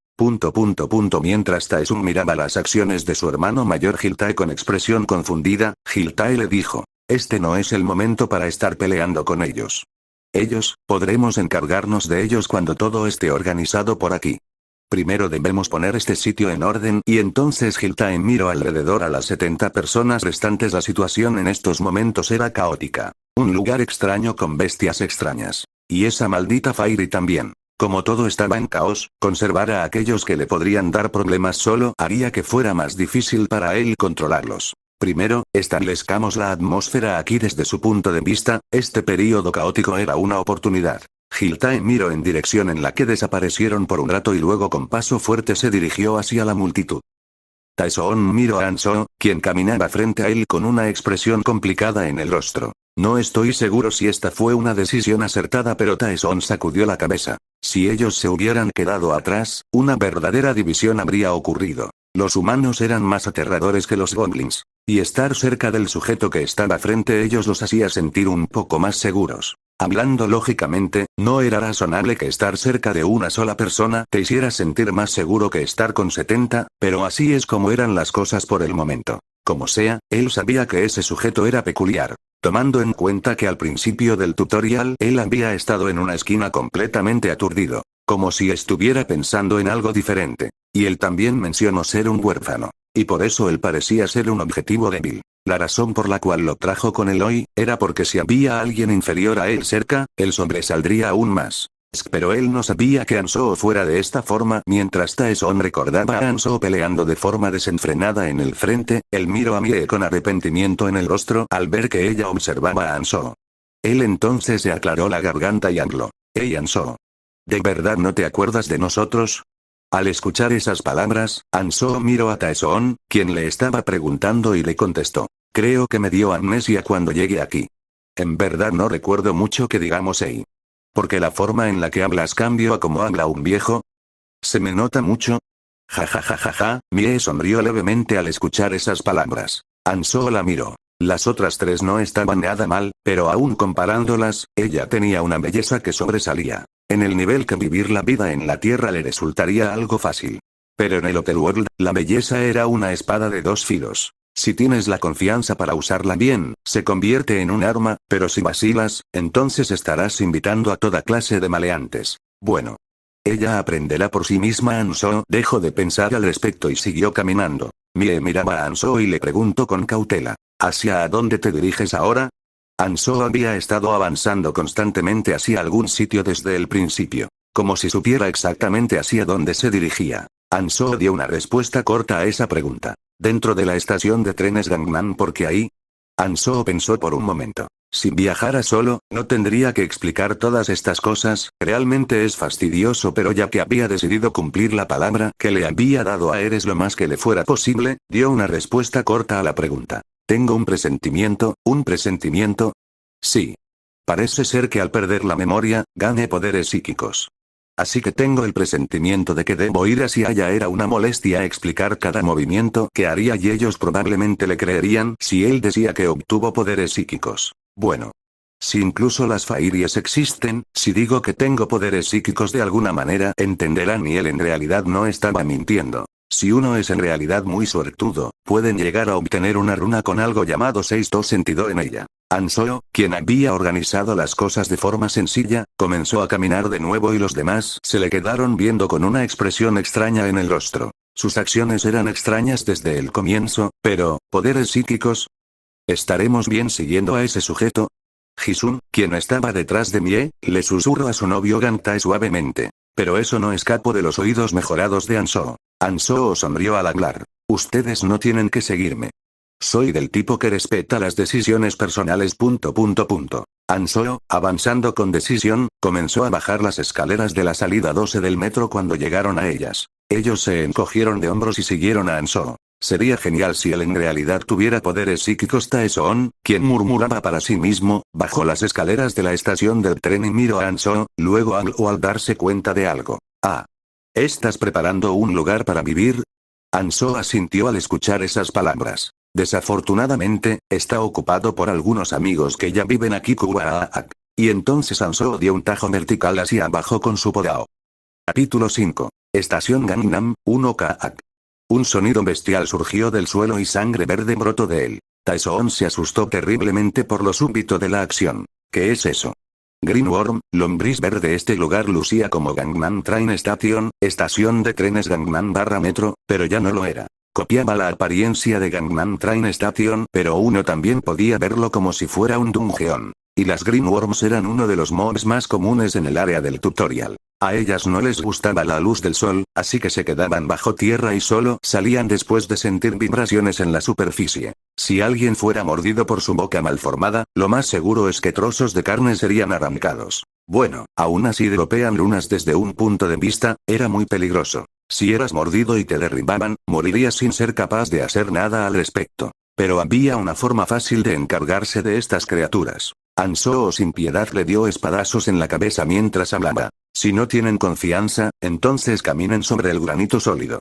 Mientras Taesun miraba las acciones de su hermano mayor Hiltae con expresión confundida, Hiltae le dijo. Este no es el momento para estar peleando con ellos. Ellos, podremos encargarnos de ellos cuando todo esté organizado por aquí. Primero debemos poner este sitio en orden y entonces Hiltae miró alrededor a las 70 personas restantes. La situación en estos momentos era caótica. Un lugar extraño con bestias extrañas. Y esa maldita Fairy también. Como todo estaba en caos, conservar a aquellos que le podrían dar problemas solo haría que fuera más difícil para él controlarlos. Primero, establezcamos la atmósfera aquí desde su punto de vista, este período caótico era una oportunidad. Hiltae miró en dirección en la que desaparecieron por un rato y luego con paso fuerte se dirigió hacia la multitud. Taesun miró a Ansoo, quien caminaba frente a él con una expresión complicada en el rostro. No estoy seguro si esta fue una decisión acertada pero Taesun sacudió la cabeza. Si ellos se hubieran quedado atrás, una verdadera división habría ocurrido. Los humanos eran más aterradores que los goblins. Y estar cerca del sujeto que estaba frente a ellos los hacía sentir un poco más seguros. Hablando lógicamente, no era razonable que estar cerca de una sola persona te hiciera sentir más seguro que estar con 70, pero así es como eran las cosas por el momento. Como sea, él sabía que ese sujeto era peculiar. Tomando en cuenta que al principio del tutorial él había estado en una esquina completamente aturdido. Como si estuviera pensando en algo diferente. Y él también mencionó ser un huérfano. Y por eso él parecía ser un objetivo débil. La razón por la cual lo trajo con él hoy, era porque si había alguien inferior a él cerca, él sobresaldría aún más. Pero él no sabía que Ansoo fuera de esta forma. Mientras Taesun recordaba a Ansoo peleando de forma desenfrenada en el frente, él miró a Mie con arrepentimiento en el rostro al ver que ella observaba a Ansoo. Él entonces se aclaró la garganta y habló. Hey Ansoo. ¿De verdad no te acuerdas de nosotros? Al escuchar esas palabras, Ansoo miró a Taesun, quien le estaba preguntando y le contestó. Creo que me dio amnesia cuando llegué aquí. En verdad no recuerdo mucho que digamos hey. Porque la forma en la que hablas cambió a como habla un viejo. ¿Se me nota mucho? Ja ja ja ja ja, Mie sonrió levemente al escuchar esas palabras. Ansoo la miró. Las otras 3 no estaban nada mal, pero aún comparándolas, ella tenía una belleza que sobresalía. En el nivel que vivir la vida en la tierra le resultaría algo fácil. Pero en el Otherworld, la belleza era una espada de 2 filos. Si tienes la confianza para usarla bien, se convierte en un arma, pero si vacilas, entonces estarás invitando a toda clase de maleantes. Bueno. Ella aprenderá por sí misma. Ansoo dejó de pensar al respecto y siguió caminando. Mie miraba a Ansoo y le preguntó con cautela. ¿Hacia dónde te diriges ahora? Ansoo había estado avanzando constantemente hacia algún sitio desde el principio. Como si supiera exactamente hacia dónde se dirigía. Ansoo dio una respuesta corta a esa pregunta. Dentro de la estación de trenes Gangnam, porque ahí. Ansoo pensó por un momento. Si viajara solo, no tendría que explicar todas estas cosas. Realmente es fastidioso, pero ya que había decidido cumplir la palabra que le había dado a Eres lo más que le fuera posible, dio una respuesta corta a la pregunta. Tengo un presentimiento. ¿Un presentimiento? Sí. Parece ser que al perder la memoria, gane poderes psíquicos. Así que tengo el presentimiento de que debo ir hacia allá. Era una molestia explicar cada movimiento que haría y ellos probablemente le creerían si él decía que obtuvo poderes psíquicos. Bueno. Si incluso las fairies existen, si digo que tengo poderes psíquicos de alguna manera entenderán y él en realidad no estaba mintiendo. Si uno es en realidad muy suertudo, pueden llegar a obtener una runa con algo llamado sexto sentido en ella. Ansoo, quien había organizado las cosas de forma sencilla, comenzó a caminar de nuevo y los demás se le quedaron viendo con una expresión extraña en el rostro. Sus acciones eran extrañas desde el comienzo, pero, ¿poderes psíquicos? ¿Estaremos bien siguiendo a ese sujeto? Jisun, quien estaba detrás de Mie, le susurró a su novio Gantae suavemente. Pero eso no escapó de los oídos mejorados de Ansoo. Ansoo sonrió al hablar. Ustedes no tienen que seguirme. Soy del tipo que respeta las decisiones personales. Ansoo, avanzando con decisión, comenzó a bajar las escaleras de la salida 12 del metro cuando llegaron a ellas. Ellos se encogieron de hombros y siguieron a Ansoo. Sería genial si él en realidad tuviera poderes psíquicos. Taesoon, quien murmuraba para sí mismo, bajó las escaleras de la estación del tren y miró a Ansoo, luego habló al darse cuenta de algo. Ah. ¿Estás preparando un lugar para vivir? Ansoo asintió al escuchar esas palabras. Desafortunadamente, está ocupado por algunos amigos que ya viven aquí. Y entonces Ansoo dio un tajo vertical hacia abajo con su podao. Capítulo 5. Estación Gangnam, 1 Kaak. Un sonido bestial surgió del suelo y sangre verde brotó de él. Taesoon se asustó terriblemente por lo súbito de la acción. ¿Qué es eso? Green Worm, lombriz verde. Este lugar lucía como Gangnam Train Station, estación de trenes Gangnam/metro, pero ya no lo era. Copiaba la apariencia de Gangnam Train Station, pero uno también podía verlo como si fuera un dungeon. Y las Green Worms eran uno de los mobs más comunes en el área del tutorial. A ellas no les gustaba la luz del sol, así que se quedaban bajo tierra y solo salían después de sentir vibraciones en la superficie. Si alguien fuera mordido por su boca malformada, lo más seguro es que trozos de carne serían arrancados. Bueno, aún así dropean lunas desde un punto de vista, era muy peligroso. Si eras mordido y te derribaban, morirías sin ser capaz de hacer nada al respecto. Pero había una forma fácil de encargarse de estas criaturas. Ansoo sin piedad le dio espadazos en la cabeza mientras hablaba. Si no tienen confianza, entonces caminen sobre el granito sólido.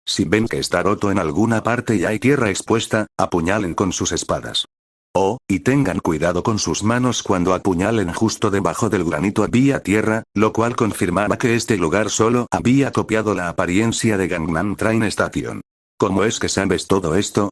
Si ven que está roto en alguna parte y hay tierra expuesta, apuñalen con sus espadas. Oh, y tengan cuidado con sus manos cuando apuñalen. Justo debajo del granito había tierra, lo cual confirmaba que este lugar solo había copiado la apariencia de Gangnam Train Station. ¿Cómo es que sabes todo esto?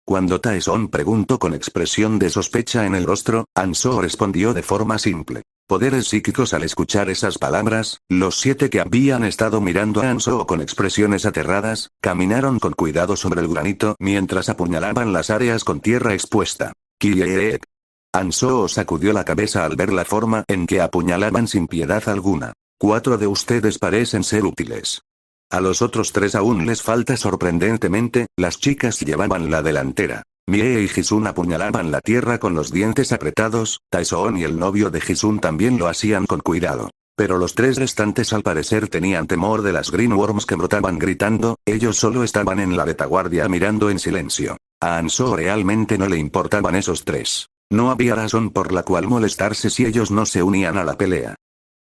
Cuando Taesoon preguntó con expresión de sospecha en el rostro, Ansoo respondió de forma simple. Poderes psíquicos. Al escuchar esas palabras, los 7 que habían estado mirando a Ansoo con expresiones aterradas, caminaron con cuidado sobre el granito mientras apuñalaban las áreas con tierra expuesta. Kieek. Ansoo sacudió la cabeza al ver la forma en que apuñalaban sin piedad alguna. 4 de ustedes parecen ser útiles. A los otros 3 aún les falta. Sorprendentemente, las chicas llevaban la delantera. Mie y Jisun apuñalaban la tierra con los dientes apretados, Taesoon y el novio de Jisun también lo hacían con cuidado. Pero los 3 restantes al parecer tenían temor de las Green Worms que brotaban gritando, ellos solo estaban en la retaguardia mirando en silencio. A Ansoo realmente no le importaban esos 3. No había razón por la cual molestarse si ellos no se unían a la pelea.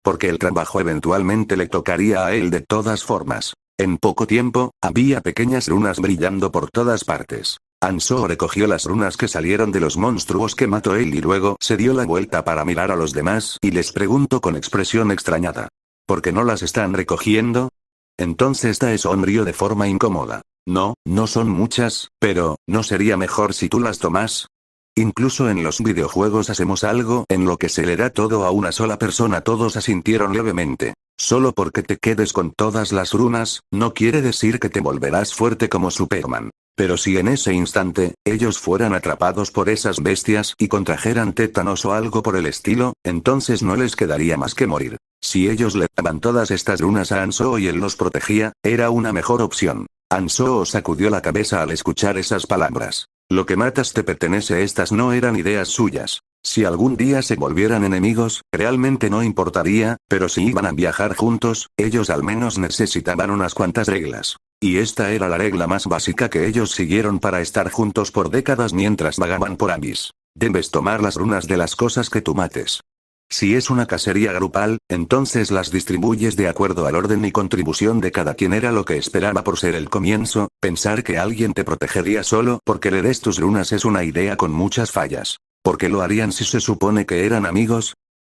Porque el trabajo eventualmente le tocaría a él de todas formas. En poco tiempo, había pequeñas runas brillando por todas partes. Ansoo recogió las runas que salieron de los monstruos que mató él y luego se dio la vuelta para mirar a los demás y les preguntó con expresión extrañada. ¿Por qué no las están recogiendo? Entonces Taesoon rió de forma incómoda. No, no son muchas, pero, ¿no sería mejor si tú las tomas? Incluso en los videojuegos hacemos algo en lo que se le da todo a una sola persona. Todos asintieron levemente. Solo porque te quedes con todas las runas, no quiere decir que te volverás fuerte como Superman. Pero si en ese instante, ellos fueran atrapados por esas bestias y contrajeran tétanos o algo por el estilo, entonces no les quedaría más que morir. Si ellos le daban todas estas runas a Hanzō y él los protegía, era una mejor opción. Hanzō sacudió la cabeza al escuchar esas palabras. Lo que matas te pertenece, estas no eran ideas suyas. Si algún día se volvieran enemigos, realmente no importaría, pero si iban a viajar juntos, ellos al menos necesitaban unas cuantas reglas. Y esta era la regla más básica que ellos siguieron para estar juntos por décadas mientras vagaban por Abyss. Debes tomar las runas de las cosas que tú mates. Si es una cacería grupal, entonces las distribuyes de acuerdo al orden y contribución de cada quien. Era lo que esperaba por ser el comienzo. Pensar que alguien te protegería solo porque le des tus runas es una idea con muchas fallas. ¿Por qué lo harían si se supone que eran amigos?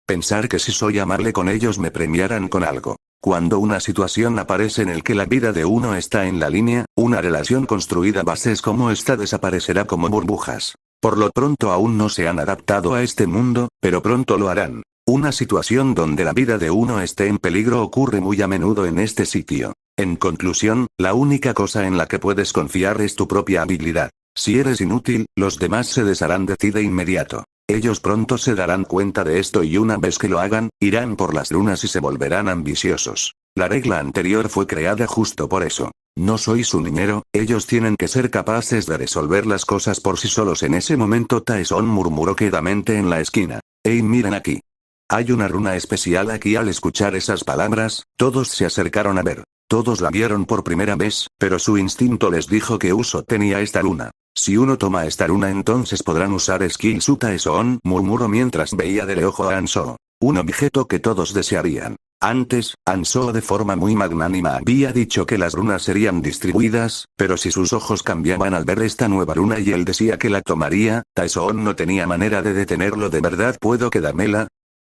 Pensar que si soy amable con ellos me premiaran con algo. Cuando una situación aparece en el que la vida de uno está en la línea, una relación construida a bases como esta desaparecerá como burbujas. Por lo pronto aún no se han adaptado a este mundo, pero pronto lo harán. Una situación donde la vida de uno esté en peligro ocurre muy a menudo en este sitio. En conclusión, la única cosa en la que puedes confiar es tu propia habilidad. Si eres inútil, los demás se desharán de ti de inmediato. Ellos pronto se darán cuenta de esto y una vez que lo hagan, irán por las runas y se volverán ambiciosos. La regla anterior fue creada justo por eso. No soy su niñero, ellos tienen que ser capaces de resolver las cosas por sí solos. En ese momento Taeson murmuró quedamente en la esquina. ¡Ey, miren aquí! Hay una runa especial aquí. Al escuchar esas palabras, todos se acercaron a ver. Todos la vieron por primera vez, pero su instinto les dijo que Uso tenía esta runa. Si uno toma esta runa entonces podrán usar skills. Taeson murmuró mientras veía de reojo a Hanzō. Un objeto que todos desearían. Antes, Hanzō de forma muy magnánima había dicho que las runas serían distribuidas, pero si sus ojos cambiaban al ver esta nueva runa y él decía que la tomaría, Taeson no tenía manera de detenerlo. ¿De verdad puedo quedármela?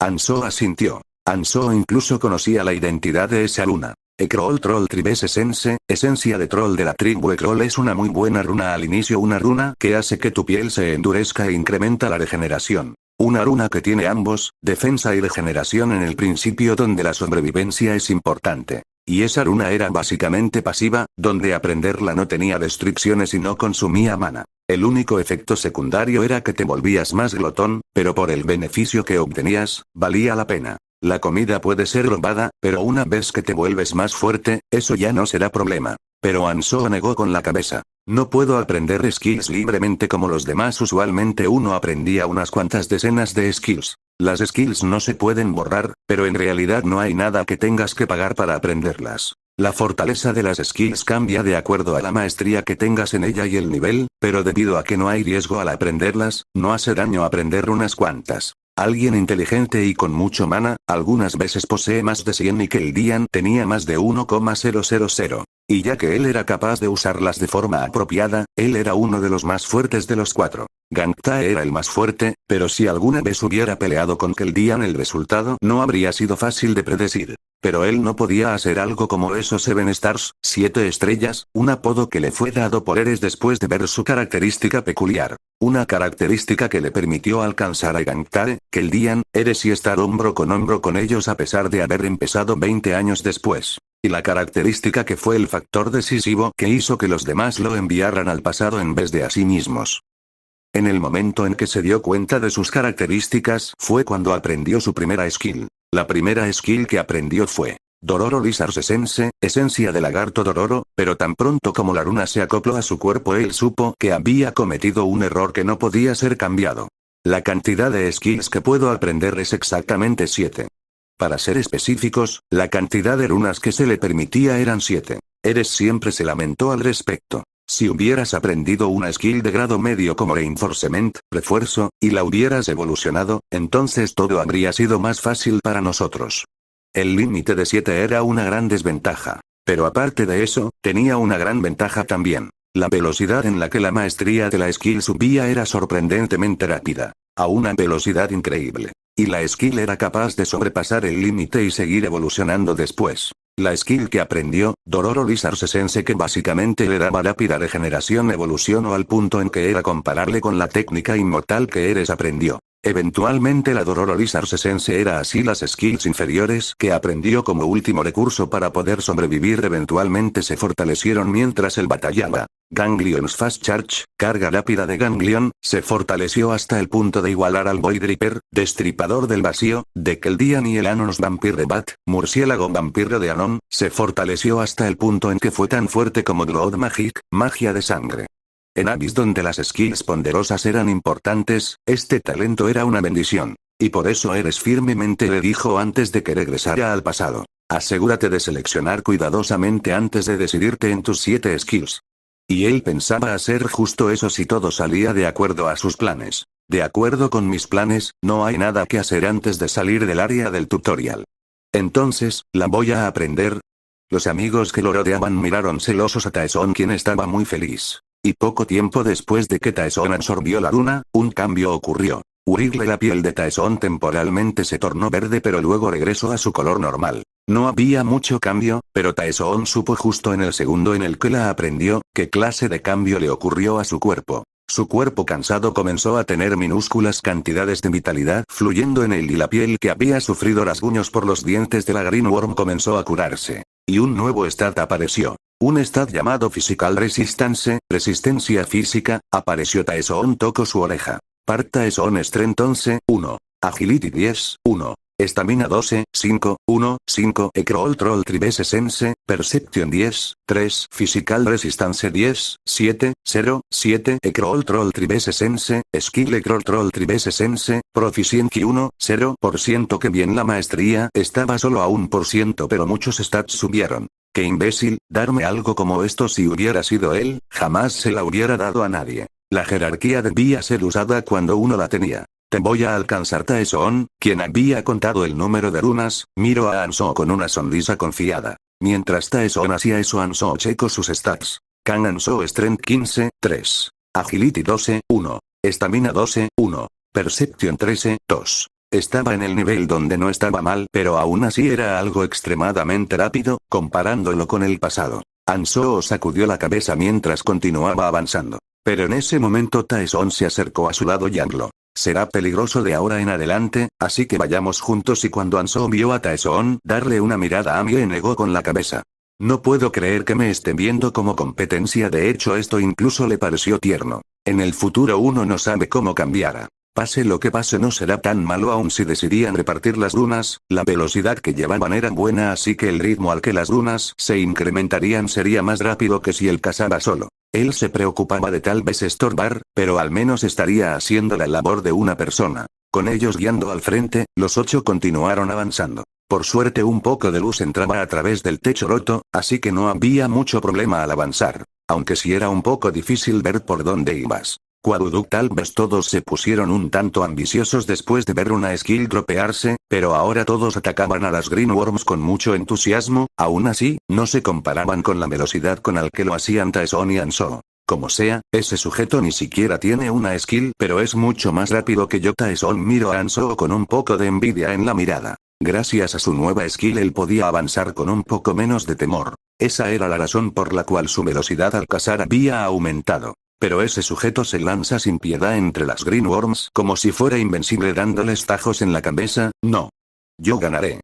Hanzō asintió. Hanzō incluso conocía la identidad de esa runa. Ekroll Troll Tribes Essence, esencia de troll de la tribu Ekroll, es una muy buena runa al inicio. Una runa que hace que tu piel se endurezca e incrementa la regeneración. Una runa que tiene ambos, defensa y regeneración en el principio, donde la sobrevivencia es importante. Y esa runa era básicamente pasiva, donde aprenderla no tenía restricciones y no consumía mana. El único efecto secundario era que te volvías más glotón, pero por el beneficio que obtenías, valía la pena. La comida puede ser robada, pero una vez que te vuelves más fuerte, eso ya no será problema. Pero Hanzō negó con la cabeza. No puedo aprender skills libremente como los demás. Usualmente uno aprendía unas cuantas decenas de skills. Las skills no se pueden borrar, pero en realidad no hay nada que tengas que pagar para aprenderlas. La fortaleza de las skills cambia de acuerdo a la maestría que tengas en ella y el nivel, pero debido a que no hay riesgo al aprenderlas, no hace daño aprender unas cuantas. Alguien inteligente y con mucho mana, algunas veces posee más de 100 y Keldían tenía más de 1,000. Y ya que él era capaz de usarlas de forma apropiada, él era uno de los más fuertes de los 4. Gangta era el más fuerte, pero si alguna vez hubiera peleado con Keldían el resultado no habría sido fácil de predecir. Pero él no podía hacer algo como esos 7 Stars, 7 estrellas, un apodo que le fue dado por Eres después de ver su característica peculiar. Una característica que le permitió alcanzar a Gangtae, Keldían, Eres y estar hombro con ellos a pesar de haber empezado 20 años después. Y la característica que fue el factor decisivo que hizo que los demás lo enviaran al pasado en vez de a sí mismos. En el momento en que se dio cuenta de sus características fue cuando aprendió su primera skill. La primera skill que aprendió fue Dororo Lizard Essence, esencia de lagarto Dororo, pero tan pronto como la runa se acopló a su cuerpo él supo que había cometido un error que no podía ser cambiado. La cantidad de skills que puedo aprender es exactamente 7. Para ser específicos, la cantidad de runas que se le permitía eran 7. Eres siempre se lamentó al respecto. Si hubieras aprendido una skill de grado medio como Reinforcement, refuerzo, y la hubieras evolucionado, entonces todo habría sido más fácil para nosotros. El límite de 7 era una gran desventaja. Pero aparte de eso, tenía una gran ventaja también. La velocidad en la que la maestría de la skill subía era sorprendentemente rápida. A una velocidad increíble. Y la skill era capaz de sobrepasar el límite y seguir evolucionando después. La skill que aprendió, Dororo Lizard Essence, que básicamente le daba rápida regeneración, evolucionó al punto en que era comparable con la técnica inmortal que Eres aprendió. Eventualmente la Dororo Lizard Sense era así las skills inferiores que aprendió como último recurso para poder sobrevivir eventualmente se fortalecieron mientras él batallaba. Ganglion's Fast Charge, carga rápida de Ganglion, se fortaleció hasta el punto de igualar al Void Reaper, Destripador del Vacío, de Keldian y el Anon's Vampire Bat, Murciélago Vampiro de Anon, se fortaleció hasta el punto en que fue tan fuerte como Blood Magic, magia de sangre. En Abyss donde las skills ponderosas eran importantes, este talento era una bendición. Y por eso Eres firmemente le dijo antes de que regresara al pasado. Asegúrate de seleccionar cuidadosamente antes de decidirte en tus 7 skills. Y él pensaba hacer justo eso si todo salía de acuerdo a sus planes. De acuerdo con mis planes, no hay nada que hacer antes de salir del área del tutorial. Entonces, ¿la voy a aprender? Los amigos que lo rodeaban miraron celosos a Taeson quien estaba muy feliz. Y poco tiempo después de que Taeson absorbió la runa, un cambio ocurrió. Urigle la piel de Taeson temporalmente se tornó verde pero luego regresó a su color normal. No había mucho cambio, pero Taeson supo justo en el segundo en el que la aprendió, qué clase de cambio le ocurrió a su cuerpo. Su cuerpo cansado comenzó a tener minúsculas cantidades de vitalidad fluyendo en él y la piel que había sufrido rasguños por los dientes de la Green Worm comenzó a curarse. Y un nuevo stat apareció. Un stat llamado Physical Resistance, resistencia física, apareció. Taeson tocó su oreja. Part Taeson Strength 11, 1. Agility 10, 1. Estamina 12, 5, 1, 5. Ecroll Troll Tribese Sense, Perception 10, 3. Physical Resistance 10, 7, 0, 7. Ecroll Troll Tribese Sense, Skill Ecroll Troll Tribese Sense, Proficiency 1, 0%. Que bien la maestría estaba solo a 1% pero muchos stats subieron. Qué imbécil, darme algo como esto si hubiera sido él, jamás se la hubiera dado a nadie. La jerarquía debía ser usada cuando uno la tenía. Te voy a alcanzar. Taeson, quien había contado el número de runas, miró a Hanzo con una sonrisa confiada. Mientras Taeson hacía eso Hanzo checó sus stats. Can Hanzo Strength 15, 3. Agility 12, 1. Estamina 12, 1. Perception 13, 2. Estaba en el nivel donde no estaba mal pero aún así era algo extremadamente rápido, comparándolo con el pasado. Hanzo sacudió la cabeza mientras continuaba avanzando. Pero en ese momento Taeson se acercó a su lado y habló. Será peligroso de ahora en adelante, así que vayamos juntos y cuando Hanzo vio a Taeson darle una mirada a Mie negó con la cabeza. No puedo creer que me estén viendo como competencia, de hecho esto incluso le pareció tierno. En el futuro uno no sabe cómo cambiará. Pase lo que pase no será tan malo aun si decidían repartir las runas, la velocidad que llevaban era buena así que el ritmo al que las runas se incrementarían sería más rápido que si él cazaba solo. Él se preocupaba de tal vez estorbar, pero al menos estaría haciendo la labor de una persona. Con ellos guiando al frente, los 8 continuaron avanzando. Por suerte un poco de luz entraba a través del techo roto, así que no había mucho problema al avanzar. Aunque sí era un poco difícil ver por dónde ibas. Quaduduk tal vez todos se pusieron un tanto ambiciosos después de ver una skill dropearse, pero ahora todos atacaban a las Green Worms con mucho entusiasmo, aún así, no se comparaban con la velocidad con la que lo hacían Taeson y Hanzo. Como sea, ese sujeto ni siquiera tiene una skill pero es mucho más rápido que yo. Taeson miró a Hanzo con un poco de envidia en la mirada. Gracias a su nueva skill él podía avanzar con un poco menos de temor. Esa era la razón por la cual su velocidad al cazar había aumentado. Pero ese sujeto se lanza sin piedad entre las Green Worms como si fuera invencible dándoles tajos en la cabeza. No. Yo ganaré.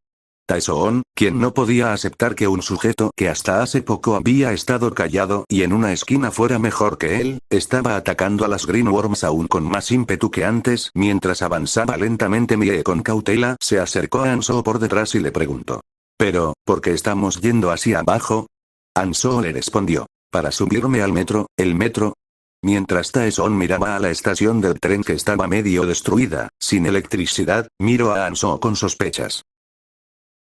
Taeson, quien no podía aceptar que un sujeto que hasta hace poco había estado callado y en una esquina fuera mejor que él, estaba atacando a las Green Worms aún con más ímpetu que antes. Mientras avanzaba lentamente Mie con cautela se acercó a Hanzo por detrás y le preguntó. Pero, ¿por qué estamos yendo hacia abajo? Hanzo le respondió. Para subirme al metro, el metro. Mientras Taeson miraba a la estación del tren que estaba medio destruida, sin electricidad, miró a Hanzo con sospechas.